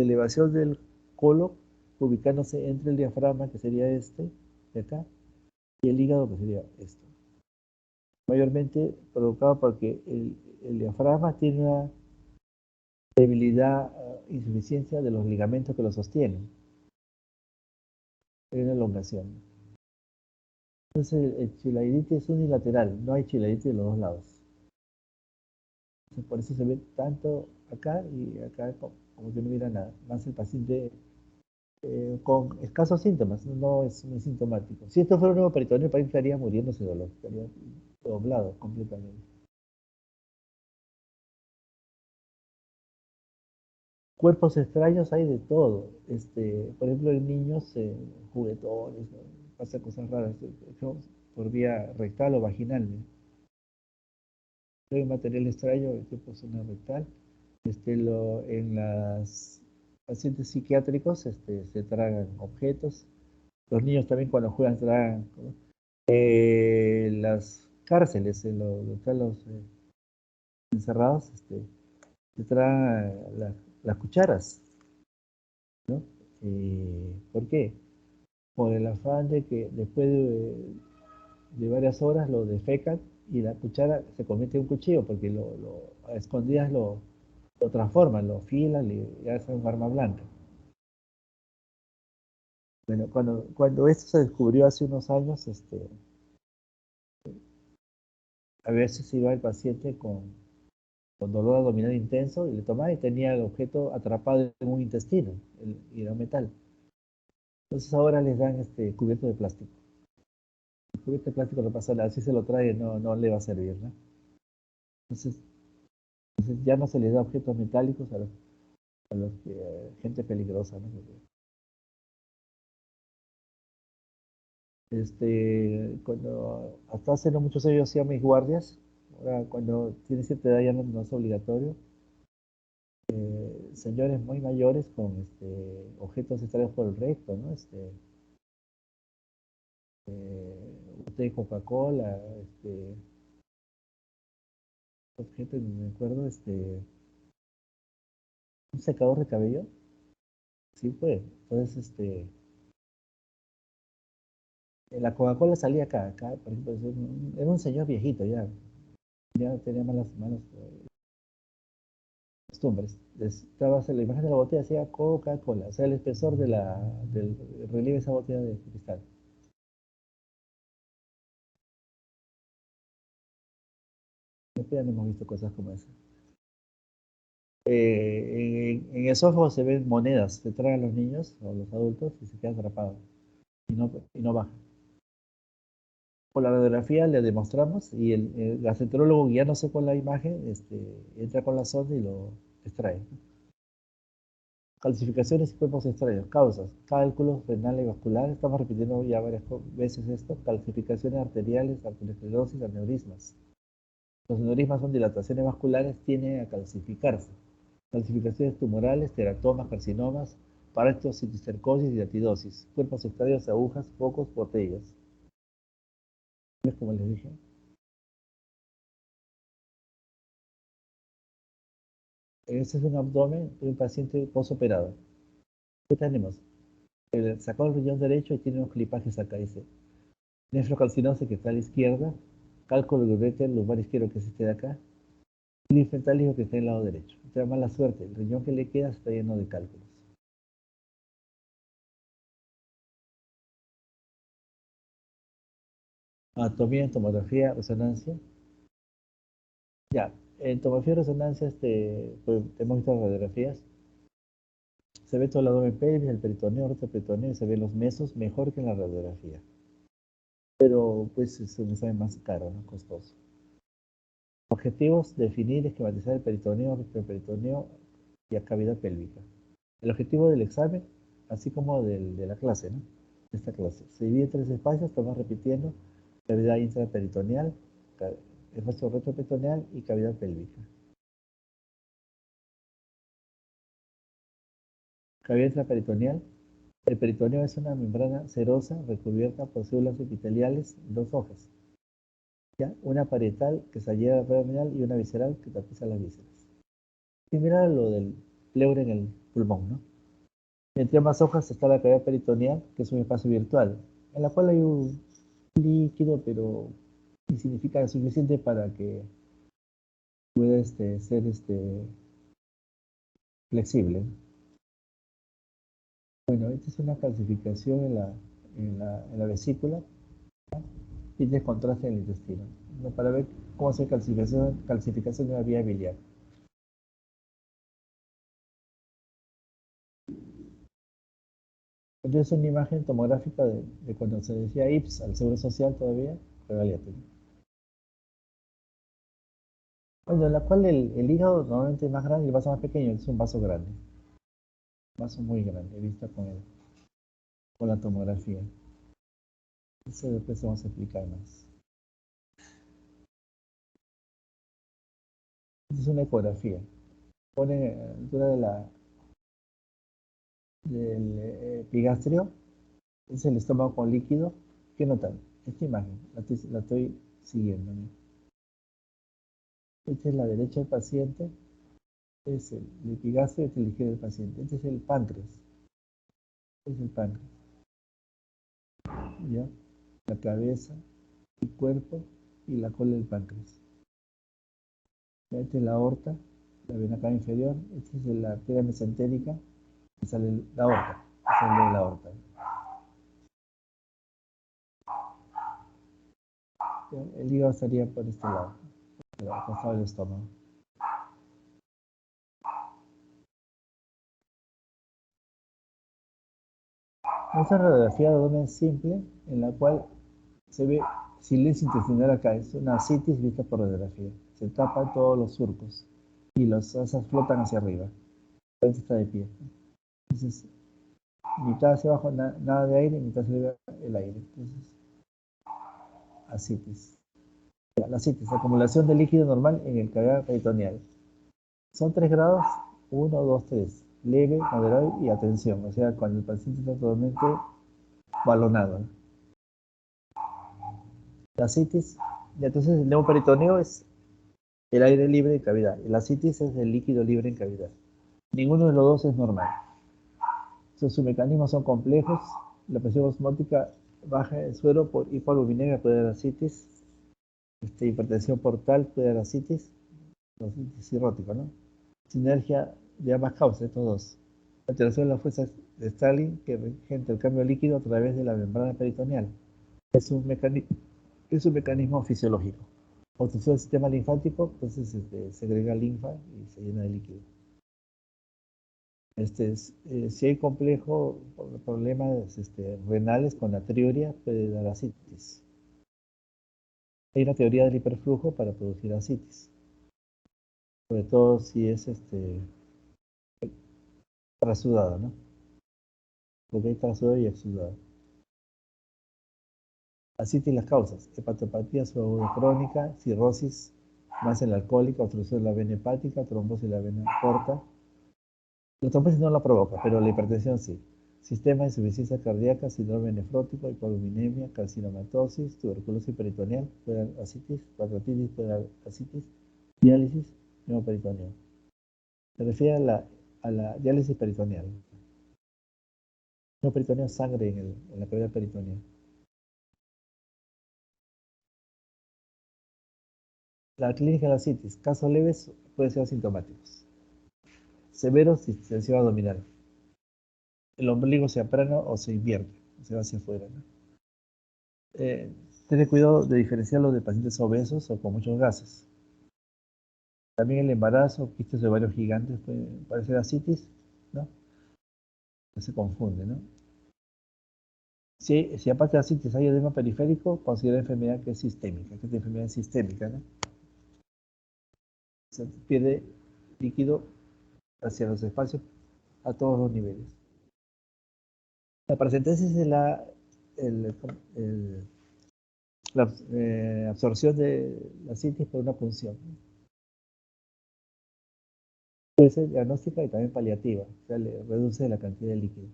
elevación del colon ubicándose entre el diafragma, que sería este, de acá, y el hígado, que sería esto. Mayormente provocado porque el diafragma tiene una debilidad, insuficiencia de los ligamentos que lo sostienen. Hay una elongación. Entonces, el chilaidite es unilateral, no hay chilaidite de los dos lados. Entonces, por eso se ve tanto acá y acá como que no hubiera nada. Más el paciente con escasos síntomas, no es muy sintomático. Si esto fuera un nuevo peritoneo, el paciente estaría muriéndose de dolor, estaría doblado completamente. Cuerpos extraños hay de todo. Por ejemplo, en niños, juguetones, ¿no? Pasa cosas raras, por vía rectal o vaginal, ¿no? Hay un material extraño tipo zona rectal. En las pacientes psiquiátricos se tragan objetos. Los niños también cuando juegan tragan, ¿no? Las cárceles, donde están los encerrados, se tragan las cucharas, ¿no? ¿Por qué? Por el afán de que después de varias horas lo defecan y la cuchara se convierte en un cuchillo, porque a escondidas lo transforman, lo filan y hacen un arma blanca. Bueno, cuando esto se descubrió hace unos años, a veces iba el paciente con dolor abdominal intenso y le tomaba y tenía el objeto atrapado en un intestino, y era metal. Entonces ahora les dan cubierto de plástico. El cubierto de plástico no pasa nada, si se lo trae no le va a servir, ¿no? Entonces, ya no se les da objetos metálicos a los que, gente peligrosa, ¿no? Hasta hace no muchos años hacía mis guardias, ahora cuando tiene cierta edad ya no es obligatorio. Señores muy mayores con objetos extraídos por el recto, ¿no? Botella de Coca-Cola, objeto, me acuerdo, un secador de cabello, sí, pues. Entonces, la Coca-Cola salía acá, por ejemplo, era un señor viejito ya tenía malas costumbres. Estaba la imagen de la botella, decía Coca-Cola, o sea, el espesor del relieve de esa botella de cristal. Después ya no hemos visto cosas como esa. En esófago se ven monedas, se tragan los niños o los adultos y se quedan atrapados y no bajan. Por la radiografía le demostramos y el gastroenterólogo guiándose con la imagen, entra con la sonda y lo extrae. Calcificaciones y cuerpos extraños, causas, cálculos renal y vascular, estamos repitiendo ya varias veces esto, calcificaciones arteriales, arteriosclerosis, aneurismas. Los aneurismas son dilataciones vasculares, tienden a calcificarse. Calcificaciones tumorales, teratomas, carcinomas, parásitos, cisticercosis y atidosis. Cuerpos extraños, agujas, focos, botellas. ¿Ves como les dije? Este es un abdomen de un paciente postoperado. ¿Qué tenemos? Sacó el riñón derecho y tiene unos clipajes acá, dice. Nefrocalcinosis que está a la izquierda, cálculo de ureter lumbar izquierdo que es este de acá, y linfetálico que está en el lado derecho. Esta mala suerte, el riñón que le queda está lleno de cálculos. Anatomía, tomografía, resonancia. Ya, en tomografía y resonancia, pues, hemos visto las radiografías. Se ve todo el abdomen pélvico, el peritoneo, el retroperitoneo, y se ven los mesos mejor que en la radiografía. Pero pues es un examen más caro, ¿no? Costoso. Objetivos: definir, esquematizar el peritoneo, retroperitoneo y la cavidad pélvica. El objetivo del examen, así como de la clase, ¿no? De esta clase. Se divide en 3 espacios, estamos repitiendo: cavidad intraperitoneal, espacio retroperitoneal y cavidad pélvica. Cavidad intraperitoneal. El peritoneo es una membrana serosa recubierta por células epiteliales en 2 hojas. ¿Ya? Una parietal que se adhiere a la pared abdominal y una visceral que tapiza las vísceras. Similar a lo del pleura en el pulmón, ¿no? Entre ambas hojas está la cavidad peritoneal, que es un espacio virtual. en la cual hay un líquido, pero insignificante, suficiente para que pueda ser flexible. Bueno, esta es una calcificación en la vesícula y descontraste en el intestino, ¿no? Para ver cómo se calcificación de la vía biliar. Entonces es una imagen tomográfica de cuando se decía IPS al Seguro Social todavía, pero ya tengo. Bueno, en la cual el hígado normalmente es más grande y el vaso más pequeño, es un vaso grande. Un vaso muy grande, visto con la tomografía. Eso después vamos a explicar más. Esta es una ecografía. Pone a la altura del epigastrio, es el estómago con líquido. ¿Qué notan? Esta imagen, la estoy siguiendo, ¿no? Esta es la derecha del paciente, es el epigastrio, este es el izquierdo del paciente. Este es el páncreas. Este es el páncreas. ¿Ya? La cabeza, el cuerpo y la cola del páncreas. Esta es la aorta, la vena cava inferior. Esta es la arteria mesentérica, y sale la aorta, sale de la aorta. El hígado estaría por este lado, al costado del estómago. Esta radiografía de abdomen simple, en la cual se ve silencio intestinal acá, es una ascitis vista por radiografía. Se tapan todos los surcos y las asas flotan hacia arriba. El paciente está de pie. Entonces, mitad hacia abajo nada de aire, mitad hacia arriba el aire. Entonces, ascitis. La ascitis, acumulación de líquido normal en el canal peritoneal. Son 3 grados, 1, 2, 3. Leve, moderado y atención. O sea, cuando el paciente está totalmente balonado, ¿no? La ascitis, y entonces el neumoperitoneo es el aire libre en cavidad. Y la ascitis es el líquido libre en cavidad. Ninguno de los dos es normal. Entonces, sus mecanismos son complejos. La presión osmótica baja el suero por hipoaluminemia puede dar ascitis. Hipertensión portal puede dar ascitis. Ascitis cirrótico, ¿no? Sinergia de ambas causas, estos dos. Alteración de las fuerzas de Stalin que regenta el cambio líquido a través de la membrana peritoneal. Es un mecanismo fisiológico. Obstrucción del sistema linfático, entonces segrega linfa y se llena de líquido. Si hay complejo problemas renales con la triuria, puede dar ascitis. Hay una teoría del hiperflujo para producir ascitis, sobre todo si es trasudado, ¿no? Porque hay trasudado y exudado. Ascitis las causas: hepatopatía subaguda crónica, cirrosis, más en la alcohólica, obstrucción de la vena hepática, trombosis de la vena porta. La trombosis no la provoca, pero la hipertensión sí. Sistema de insuficiencia cardíaca, síndrome nefrótico, hipoaluminemia, carcinomatosis, tuberculosis peritoneal, puede dar ascitis, pancreatitis, puede dar ascitis, diálisis, neumoperitoneo. Se refiere a la diálisis peritoneal. Neumoperitoneo es sangre en la cavidad peritoneal. La clínica de la ascitis, casos leves pueden ser asintomáticos. Severos, distensión abdominal. El ombligo se aplana o se invierte, se va hacia afuera, ¿no? Tener cuidado de diferenciarlo de pacientes obesos o con muchos gases. También el embarazo, quistes de ovarios gigantes puede parecer ascitis, ¿no? No se confunde, ¿no? Si aparte de ascitis hay edema periférico, considera enfermedad que es sistémica, que es enfermedad sistémica, ¿no? Se pierde líquido hacia los espacios a todos los niveles. La paracentesis es la absorción de la ascitis por una punción. Puede ser diagnóstica y también paliativa, o sea, le reduce la cantidad de líquido.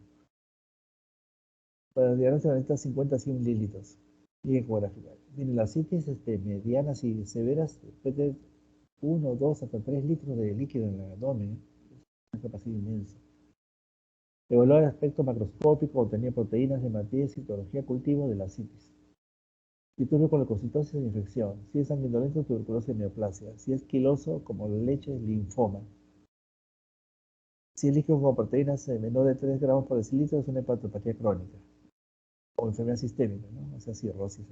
Para el diagnóstico necesita 50 a 100 mililitros y ecográfica. Mire, las ascitis medianas y severas puede tener 1, 2, hasta 3 litros de líquido en el abdomen, una capacidad inmensa. Evaluar el aspecto macroscópico, contenía proteínas, hematías, citología, cultivo de la citis. Si turbio con leucocitosis es infección. Si es sanguinolento, tuberculosis, neoplasia. Si es quiloso, como la leche, es linfoma. Si es líquido con proteínas menor de 3 gramos por decilitro, es una hepatopatía crónica. O enfermedad sistémica, ¿no? O sea, cirrosis.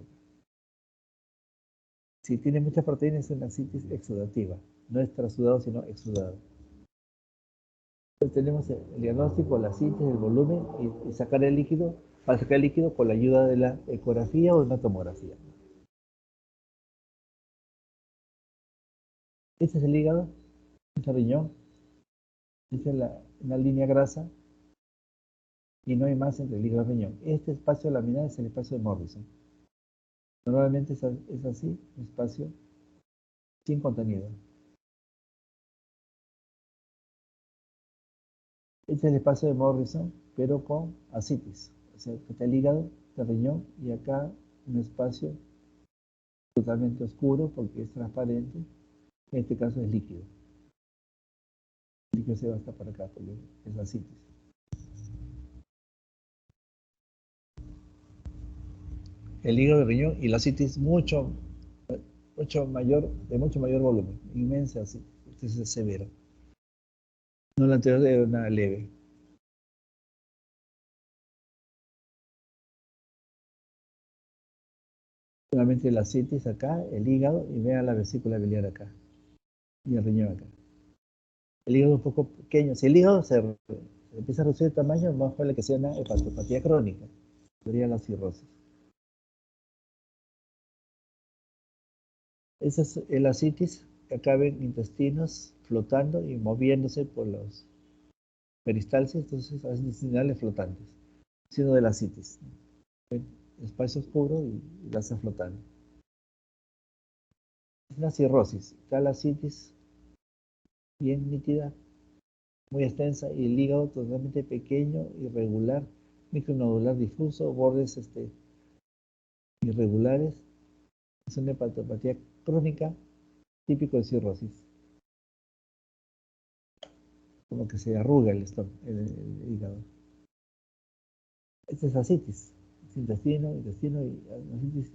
Si tiene muchas proteínas, es una citis exudativa. No es trasudado, sino exudado. Entonces tenemos el diagnóstico, la citis, el volumen y sacar el líquido, para sacar el líquido con la ayuda de la ecografía o de una tomografía. Este es el hígado, este es el riñón, esta es una línea grasa y no hay más entre el hígado y el riñón. Este espacio laminar es el espacio de Morrison. Normalmente es así, un espacio sin contenido. Este es el espacio de Morrison, pero con ascitis. O sea, que está el hígado, el riñón y acá un espacio totalmente oscuro porque es transparente. En este caso es líquido. El líquido se va hasta para acá porque es ascitis. El hígado, el riñón y la ascitis de mucho mayor volumen, inmensa ascitis. Este es severo. No, la anterior era una leve. Solamente la ascitis acá, el hígado y vean la vesícula biliar acá y el riñón acá. El hígado es un poco pequeño. Si el hígado se empieza a reducir de tamaño, es más probable que sea una hepatopatía crónica. Sería la cirrosis. Esa es la ascitis, que acá ven intestinos flotando y moviéndose por los peristalsis, entonces hacen intestinales flotantes, siendo de la ascitis. Ven, espacio oscuro y la hacen flotando. Es una cirrosis. Acá la ascitis bien nítida, muy extensa, y el hígado totalmente pequeño, irregular, micronodular difuso, bordes irregulares. Es una hepatopatía crónica típico de cirrosis. Como que se arruga el estómago, el hígado. Esta es ascitis. Es intestino y una ascitis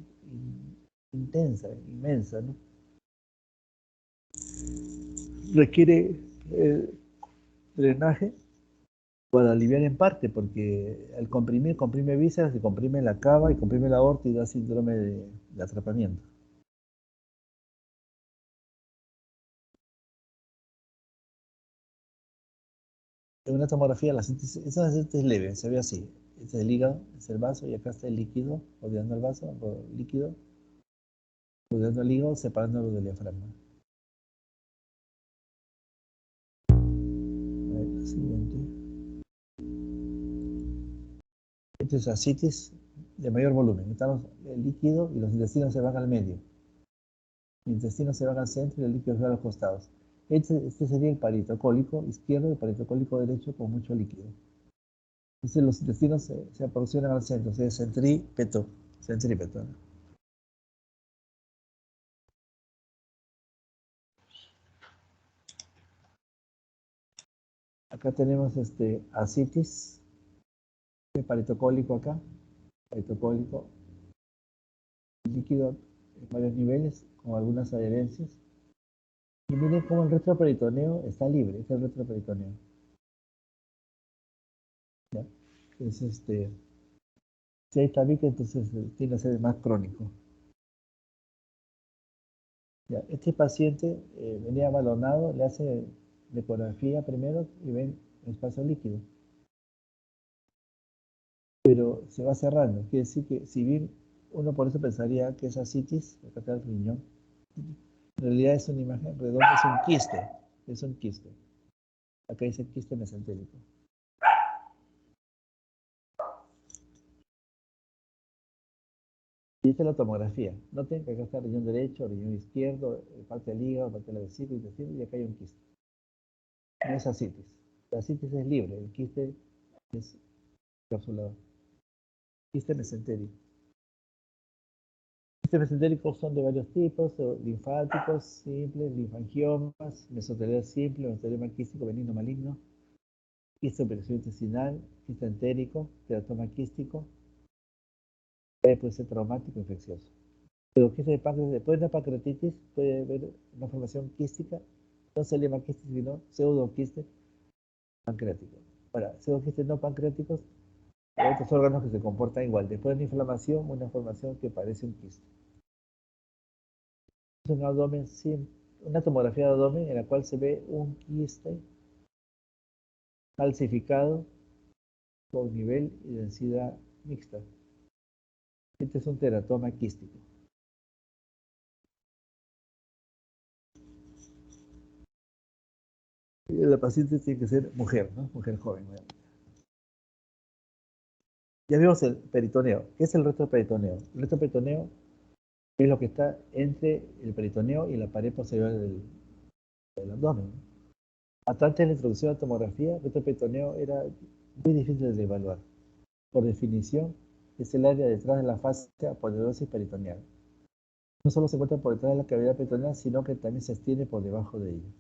intensa, inmensa, ¿no? Requiere drenaje para aliviar en parte, porque al comprimir, comprime vísceras, se comprime la cava y comprime la aorta y da síndrome de atrapamiento. En una tomografía, es una ascitis leve, se ve así. Este es el hígado, es el vaso y acá está el líquido rodeando el vaso, líquido rodeando el hígado, separándolo del diafragma. A ver, la siguiente. Esta es ascitis de mayor volumen. Estamos el líquido y los intestinos se van al medio. Los intestinos se van al centro y el líquido se va a los costados. Este sería el parito cólico izquierdo y el parito cólico derecho con mucho líquido. Entonces los intestinos se aproximan al centro, se centrípeto. Centrípeto, ¿no? Acá tenemos ascitis, el parito cólico acá, parito cólico, líquido en varios niveles, con algunas adherencias. Y miren cómo el retroperitoneo está libre, es el retroperitoneo. ¿Ya? Es si hay tabique, entonces tiende a ser más crónico. ¿Ya? Este paciente venía balonado, le hace ecografía primero y ven espacio líquido. Pero se va cerrando, quiere decir que si bien uno por eso pensaría que es ascitis, acá está el riñón, en realidad es una imagen redonda, es un quiste. Acá dice quiste mesentérico. Y esta es la tomografía. Noten que acá está el riñón derecho, riñón izquierdo, parte del hígado, parte de la vesícula, intestino, y acá hay un quiste. No es ascitis. La ascitis es libre, el quiste es encapsulado. Quiste mesentérico. Quistes mesentéricos son de varios tipos, linfáticos simples, linfangiomas, mesotelioma simple, mesotelioma quístico benigno maligno. quiste operación intestinal, quiste entérico, teratoma quístico, puede ser traumático, infeccioso. Pero quiste de páncreas, después de la pancreatitis, puede haber una formación quística, no se llama quiste, sino pseudoquiste pancreático. Ahora, pseudoquistes no pancreáticos, hay otros órganos que se comportan igual. Después de una formación que parece un quiste. Es un abdomen una tomografía de abdomen en la cual se ve un quiste calcificado con nivel y densidad mixta. Este es un teratoma quístico. Y la paciente tiene que ser mujer, ¿no? Mujer joven. Ya vimos el peritoneo. ¿Qué es el retroperitoneo? El retroperitoneo es lo que está entre el peritoneo y la pared posterior del abdomen. Hasta antes de la introducción de la tomografía, el retroperitoneo era muy difícil de evaluar. Por definición, es el área detrás de la fascia aponeurosas peritoneal. No solo se encuentra por detrás de la cavidad peritoneal, sino que también se extiende por debajo de ella.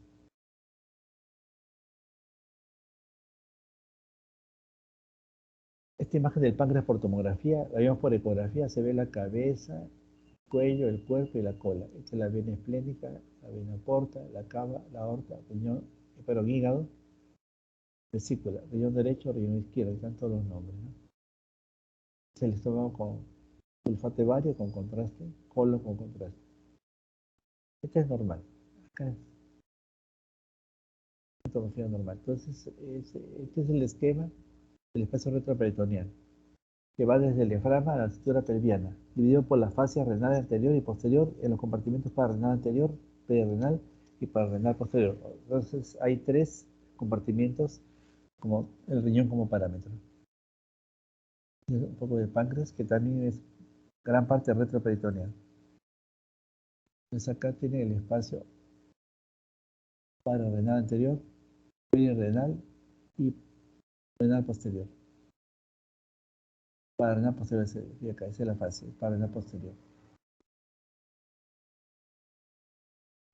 Esta imagen del páncreas por tomografía, la vemos por ecografía, se ve la cabeza, el cuello, el cuerpo y la cola. Esta es la vena esplénica, la vena porta, la cava, la aorta, riñón, hígado, vesícula, riñón derecho, riñón izquierdo, están todos los nombres, ¿no? Es el estómago con sulfato hepario con contraste, colon con contraste. Este es normal. Acá es tomografía normal. Entonces, este es el esquema del espacio retroperitoneal, que va desde el diafragma a la cintura pelviana, dividido por las fascias renal anterior y posterior en los compartimentos pararenal anterior, perirenal y pararenal posterior. Entonces hay 3 compartimentos, como el riñón como parámetro. Un poco de páncreas, que también es gran parte retroperitoneal. Entonces acá tiene el espacio pararenal anterior, perirenal y renal posterior. Pararenal posterior, y acá esa es la fascia, pararenal posterior.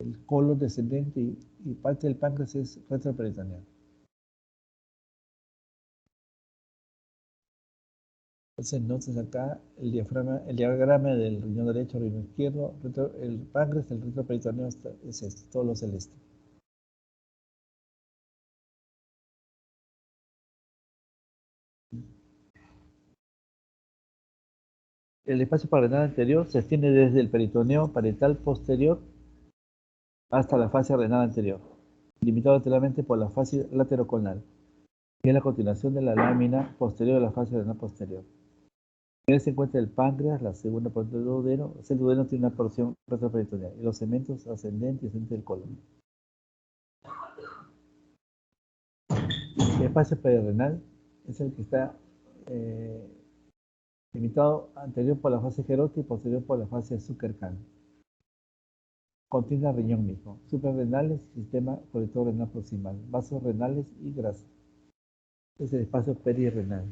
El colon descendente y parte del páncreas es retroperitoneal. Entonces acá el diagrama del riñón derecho, riñón izquierdo, el páncreas, el retroperitoneo es este, todo lo celeste. El espacio pararenal anterior se extiende desde el peritoneo parietal posterior hasta la fascia renal anterior, limitado lateralmente por la fascia lateroconal, que es la continuación de la lámina posterior de la fascia renal posterior. En él se encuentra el páncreas, la segunda porción del duodeno. El duodeno tiene una porción retroperitoneal y los segmentos ascendente y descendente del colon. El espacio perirenal es el que está limitado anterior por la fase Gerotti y posterior por la fase Zuckerman. Contiene riñón mismo, suprarrenales y sistema colector renal proximal, vasos renales y grasa. Es el espacio perirenal.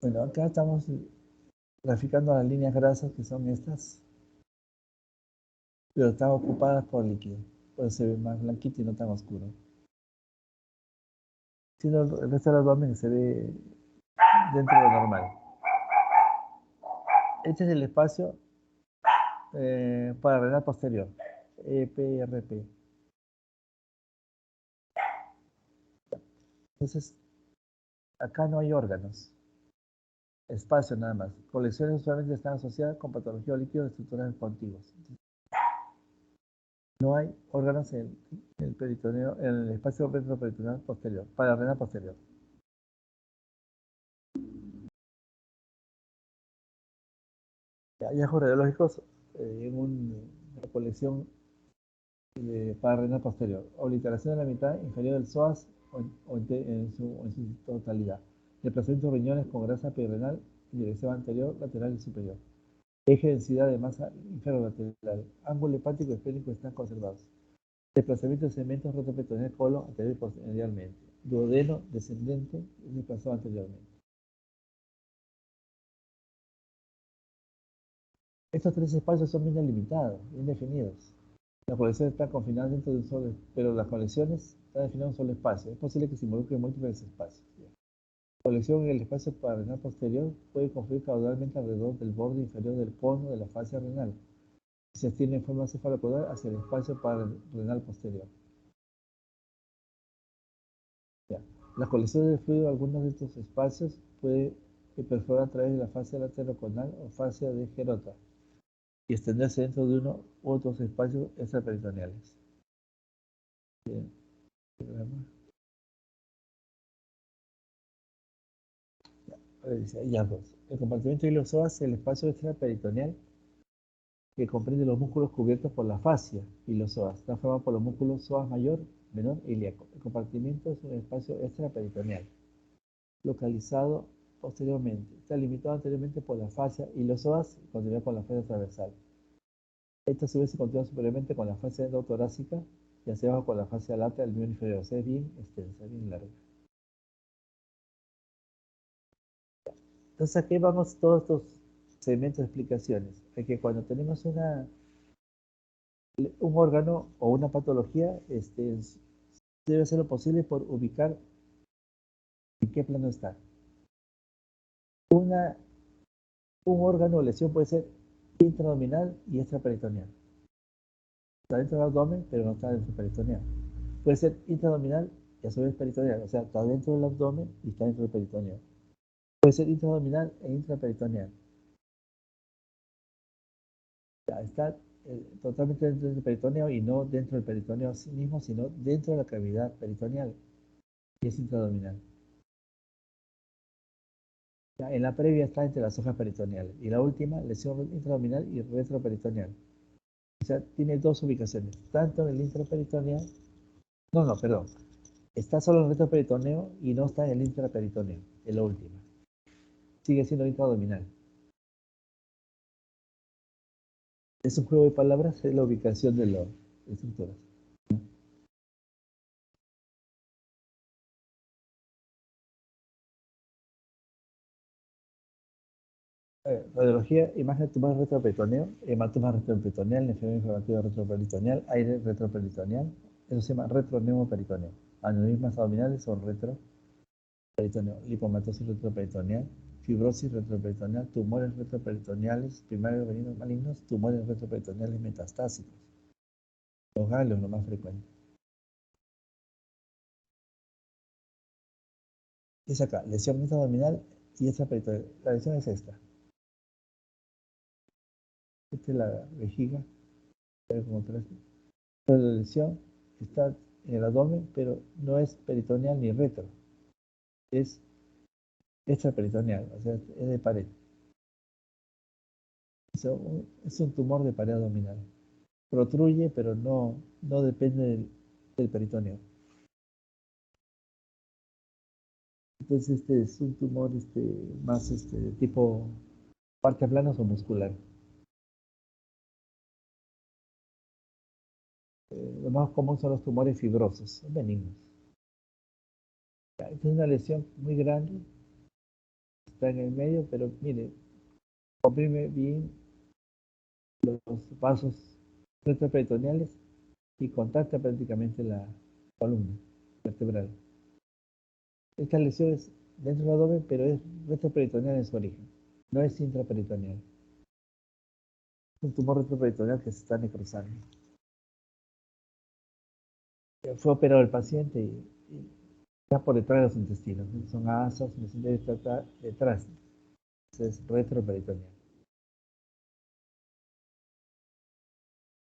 Bueno, acá estamos graficando las líneas grasas que son estas, pero están ocupadas por líquido, por eso se ve más blanquito y no tan oscuro. Sino el resto del abdomen se ve dentro de lo normal. Este es el espacio pararenal posterior, EPRP. Entonces, acá no hay órganos, espacio nada más. Colecciones usualmente están asociadas con patología o líquidos estructurales contiguos. No hay órganos en el peritoneo, en el espacio retroperitoneal posterior, pararenal posterior. Hallazgos radiológicos en una colección de pararenal posterior. Obliteración de la mitad inferior del psoas en su totalidad. Desplazamiento de riñones con grasa perirenal en dirección anterior, lateral y superior. Eje de densidad de masa inferolateral. Ángulo hepático y esférico están conservados. Desplazamiento de segmentos retroperitoneal colon anterior y posteriormente. Duodeno descendente desplazado anteriormente. Estos 3 espacios son bien delimitados, bien definidos. La colección está confinada dentro de un solo, pero las colecciones están definidas en un solo espacio. Es posible que se involucren múltiples espacios. La colección en el espacio parrenal posterior puede confluir caudalmente alrededor del borde inferior del cono de la fascia renal y se extiende en forma cefalopolar hacia el espacio parrenal posterior. Ya. La colección de fluido de algunos de estos espacios puede perforar a través de la fascia lateroconal o fascia de Gerota y extenderse dentro de uno u otros espacios extraperitoneales. Bien. Dice hallazgos. El compartimento de los psoas es el espacio extraperitoneal que comprende los músculos cubiertos por la fascia y los psoas. Está formado por los músculos psoas mayor, menor e ilíaco. El compartimento es un espacio extraperitoneal localizado posteriormente. Está limitado anteriormente por la fascia y los psoas y continúa con la fascia transversal. Esta a su vez se continúa superiormente con la fascia endotorácica y hacia abajo con la fascia lata del miembro inferior. O sea, es bien extensa, bien larga. Entonces aquí vamos todos estos segmentos de explicaciones. Es que cuando tenemos un órgano o una patología, debe hacer lo posible por ubicar en qué plano está. Un órgano o lesión puede ser intraabdominal y extraperitoneal. Está dentro del abdomen, pero no está dentro del peritoneal. Puede ser intraabdominal y a su vez peritoneal, o sea, está dentro del abdomen y está dentro del peritoneal. Puede ser intraabdominal e intraperitoneal. Ya está totalmente dentro del peritoneo y no dentro del peritoneo sí mismo, sino dentro de la cavidad peritoneal, y es intraabdominal. Ya, en la previa está entre las hojas peritoneales y la última, lesión intraabdominal y retroperitoneal. O sea, tiene dos ubicaciones, tanto en el intraperitoneal, perdón, está solo en el retroperitoneo y no está en el intraperitoneo, en la última. Sigue siendo intraabdominal. Es un juego de palabras, es la ubicación de las estructuras. Radiología, imagen de tumor retroperitoneo, hematoma retroperitoneo, enfermedad inflamativa retroperitoneo, aire retroperitoneo, eso se llama retroneumoperitoneal. Aneurismas abdominales o retroperitoneo, lipomatosis retroperitonal, fibrosis retroperitonal, tumores retroperitoneales, primarios benignos malignos, tumores retroperitoneales metastásicos. Los ganglios, lo más frecuente. Es acá, lesión intraabdominal y extraperitoneal. La lesión es esta. Esta es la vejiga, como tres. La lesión está en el abdomen, pero no es peritoneal ni retro. Es extraperitoneal, o sea, es de pared. Es un tumor de pared abdominal. Protruye, pero no depende del peritoneo. Entonces este es un tumor más de tipo parte planos o muscular. Lo más común son los tumores fibrosos, son benignos. Esta es una lesión muy grande, está en el medio, pero mire, comprime bien los vasos retroperitoneales y contacta prácticamente la columna vertebral. Esta lesión es dentro del abdomen, pero es retroperitoneal en su origen, no es intraperitoneal. Es un tumor retroperitoneal que se está necrosando. Fue operado el paciente y está por detrás de los intestinos, ¿no? Son asas, debe estar detrás. Es retroperitoneal.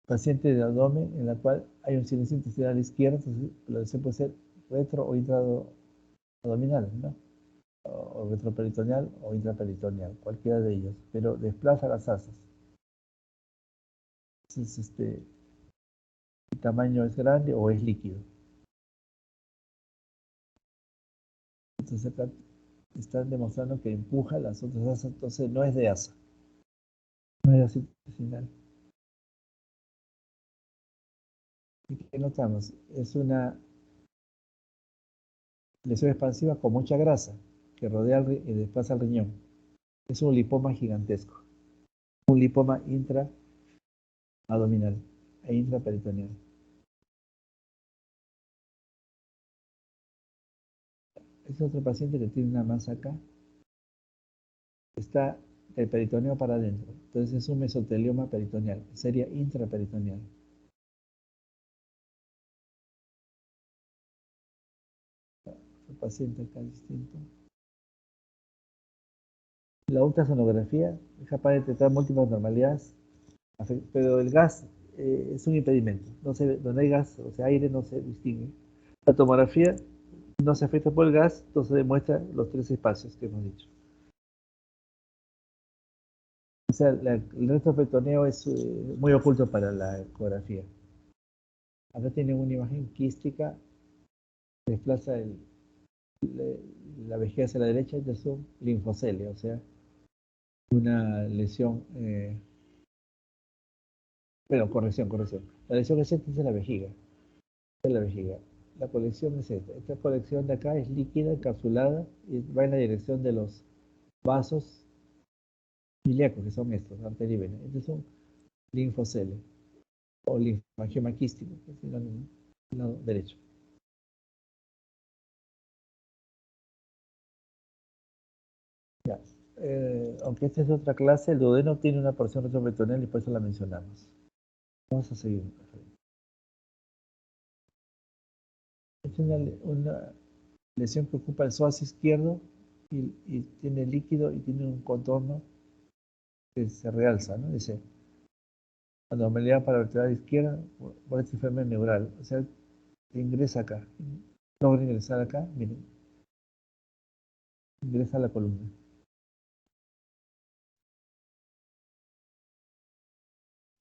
Paciente de abdomen en la cual hay un silencio intestinal izquierdo, entonces la lesión puede ser retro o intraabdominal, ¿no? O retroperitoneal o intraperitoneal, cualquiera de ellos, pero desplaza las asas. Entonces, el tamaño es grande o es líquido. Entonces acá están demostrando que empuja las otras asas, entonces no es de asa, no es de asa intestinal. ¿Y qué notamos? Es una lesión expansiva con mucha grasa que rodea y desplaza el riñón. Es un lipoma gigantesco, un lipoma intraabdominal. e intraperitoneal. Es otro paciente que tiene una masa acá. Está del peritoneo para adentro. Entonces es un mesotelioma peritoneal. Sería intraperitoneal. Otro paciente acá distinto. La ultrasonografía es capaz de detectar múltiples anormalidades, pero el gas es un impedimento. No se, donde hay gas, o sea, aire, no se distingue. La tomografía no se afecta por el gas, entonces demuestra los 3 espacios que hemos dicho. O sea, el resto peritoneo es muy oculto para la ecografía. Acá tienen una imagen quística, desplaza la vejiga hacia la derecha, y es un linfocelio, o sea, una lesión, bueno, corrección. La lesión que siente es de la vejiga, La colección es esta. Esta colección de acá es líquida, encapsulada, y va en la dirección de los vasos ilíacos, que son estos, arteria y vena. Este es un linfocelio, o linfangioma quístico, que es el lado derecho. Ya. Aunque esta es de otra clase, el duodeno tiene una porción retroperitoneal y por eso la mencionamos. Vamos a seguir. Es una lesión que ocupa el psoas izquierdo y tiene líquido y tiene un contorno que se realza, ¿no? Dice, anormalidad paravertebral izquierda por esta enfermedad neural. O sea, ingresa acá. Logra ingresar acá, miren. Ingresa a la columna.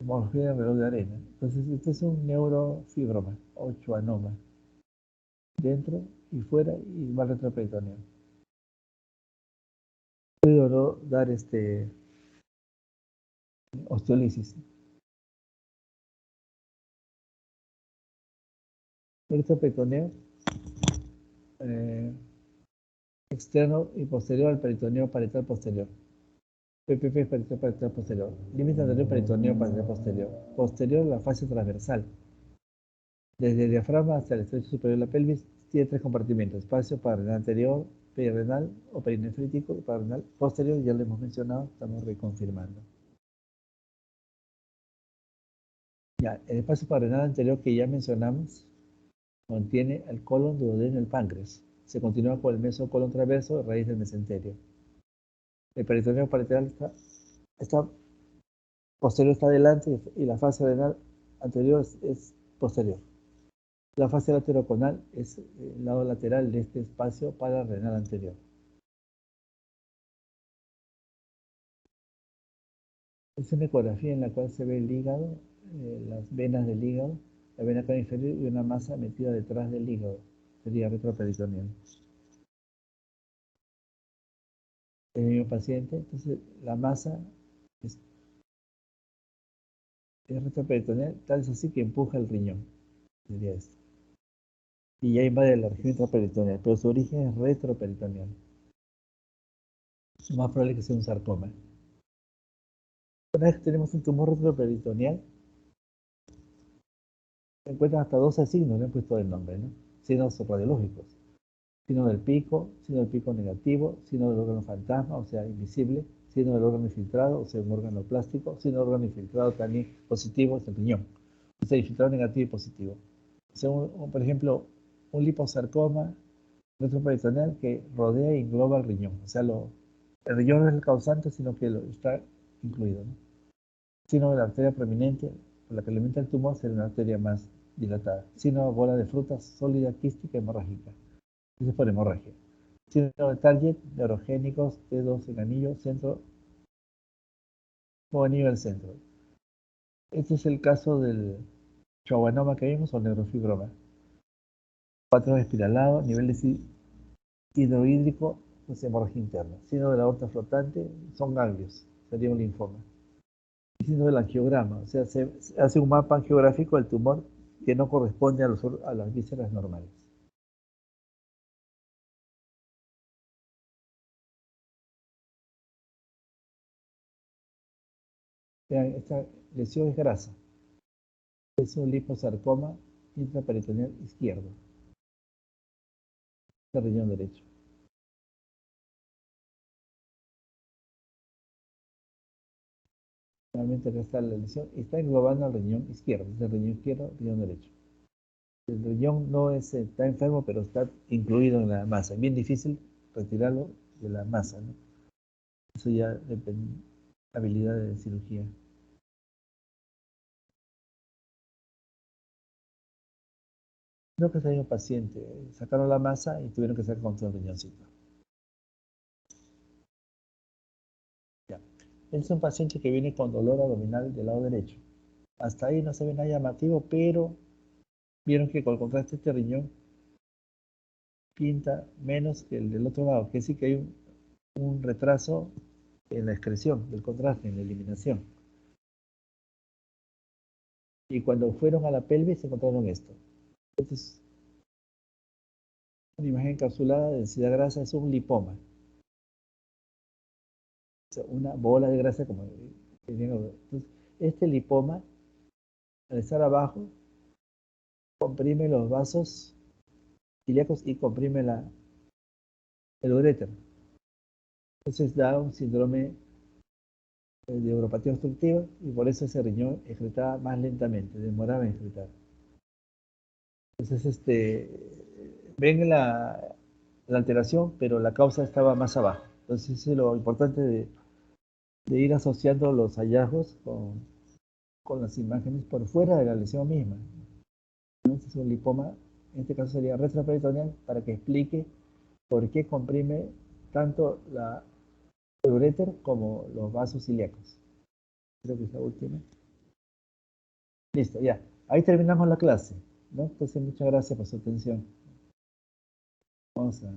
Morfina de reloj de arena. Entonces, este es un neurofibroma, 8 anoma. Dentro y fuera y va retroperitoneal. Puede o no dar osteolisis. El retroperitoneal externo y posterior al peritoneo parietal posterior. PPP parietal parietal posterior. Límite anterior peritoneo parietal posterior. Posterior la fase transversal. Desde el diafragma hasta el estrecho superior de la pelvis tiene 3 compartimentos. Espacio pararenal anterior, perirenal o perinefrítico y pararenal posterior, ya lo hemos mencionado, estamos reconfirmando. Ya, el espacio pararenal anterior que ya mencionamos contiene el colon, duodeno y el páncreas. Se continúa con el mesocolon transverso, raíz del mesenterio. El peritoneo parietal está posterior, está adelante, y la fase renal anterior es posterior. La fase lateroconal es el lado lateral de este espacio pararenal anterior. Es una ecografía en la cual se ve el hígado, las venas del hígado, la vena cava inferior y una masa metida detrás del hígado. Sería retroperitoneal. El mismo paciente, entonces la masa es retroperitoneal, tal es así que empuja el riñón. Sería esto. Y ya invade la región intraperitoneal, pero su origen es retroperitoneal. Es más probable que sea un sarcoma. Una vez que tenemos un tumor retroperitoneal, se encuentran hasta 12 signos, le han puesto el nombre, ¿no? Signos radiológicos. Signo del pico negativo, signo del órgano fantasma, o sea, invisible, signo del órgano infiltrado, o sea, un órgano plástico, signo del órgano infiltrado también positivo, es el riñón, o sea, infiltrado negativo y positivo. O sea, por ejemplo, un liposarcoma retroperitoneal que rodea y engloba el riñón, o sea, el riñón no es el causante, sino que está incluido, ¿no? Signo de la arteria prominente, por la que alimenta el tumor, será una arteria más dilatada. Signo de bola de frutas sólida, quística, hemorrágica. Eso es por hemorragia. Signo de target, neurogénicos, dedos en anillo, centro o anillo del centro. Este es el caso del schwannoma que vimos o neurofibroma. Patrón espiralado, nivel de hidrohídrico, pues hemorragia interna. Signo de la aorta flotante, son ganglios, sería un linfoma. Y signo del angiograma, o sea, se hace un mapa angiográfico del tumor que no corresponde a las vísceras normales. Vean, esta lesión es grasa. Es un liposarcoma intraperitoneal izquierdo. El riñón derecho. Realmente acá está la lesión. Está englobando al riñón izquierdo. Es el riñón izquierdo, riñón derecho. El riñón no está enfermo, pero está incluido en la masa. Es bien difícil retirarlo de la masa, ¿no? Eso ya depende de la habilidad de cirugía. Creo que está un paciente. Sacaron la masa y tuvieron que sacar con todo el riñoncito. Ya. Es un paciente que viene con dolor abdominal del lado derecho. Hasta ahí no se ve nada llamativo, pero vieron que con el contraste este riñón pinta menos que el del otro lado, que sí que hay un retraso en la excreción del contraste, en la eliminación. Y cuando fueron a la pelvis se encontraron esto. Entonces, una imagen encapsulada de densidad grasa es un lipoma. O sea, una bola de grasa como... Entonces, este lipoma, al estar abajo, comprime los vasos ilíacos y comprime el uréter. Entonces da un síndrome de neuropatía obstructiva y por eso ese riñón excretaba más lentamente, demoraba en excretar. Entonces, ven la alteración, pero la causa estaba más abajo. Entonces, eso es lo importante de ir asociando los hallazgos con las imágenes por fuera de la lesión misma. Este es un lipoma, en este caso sería retroperitoneal, para que explique por qué comprime tanto el uréter como los vasos ilíacos. Creo que es la última. Listo, ya. Ahí terminamos la clase, ¿no? Entonces, muchas gracias por su atención. Vamos a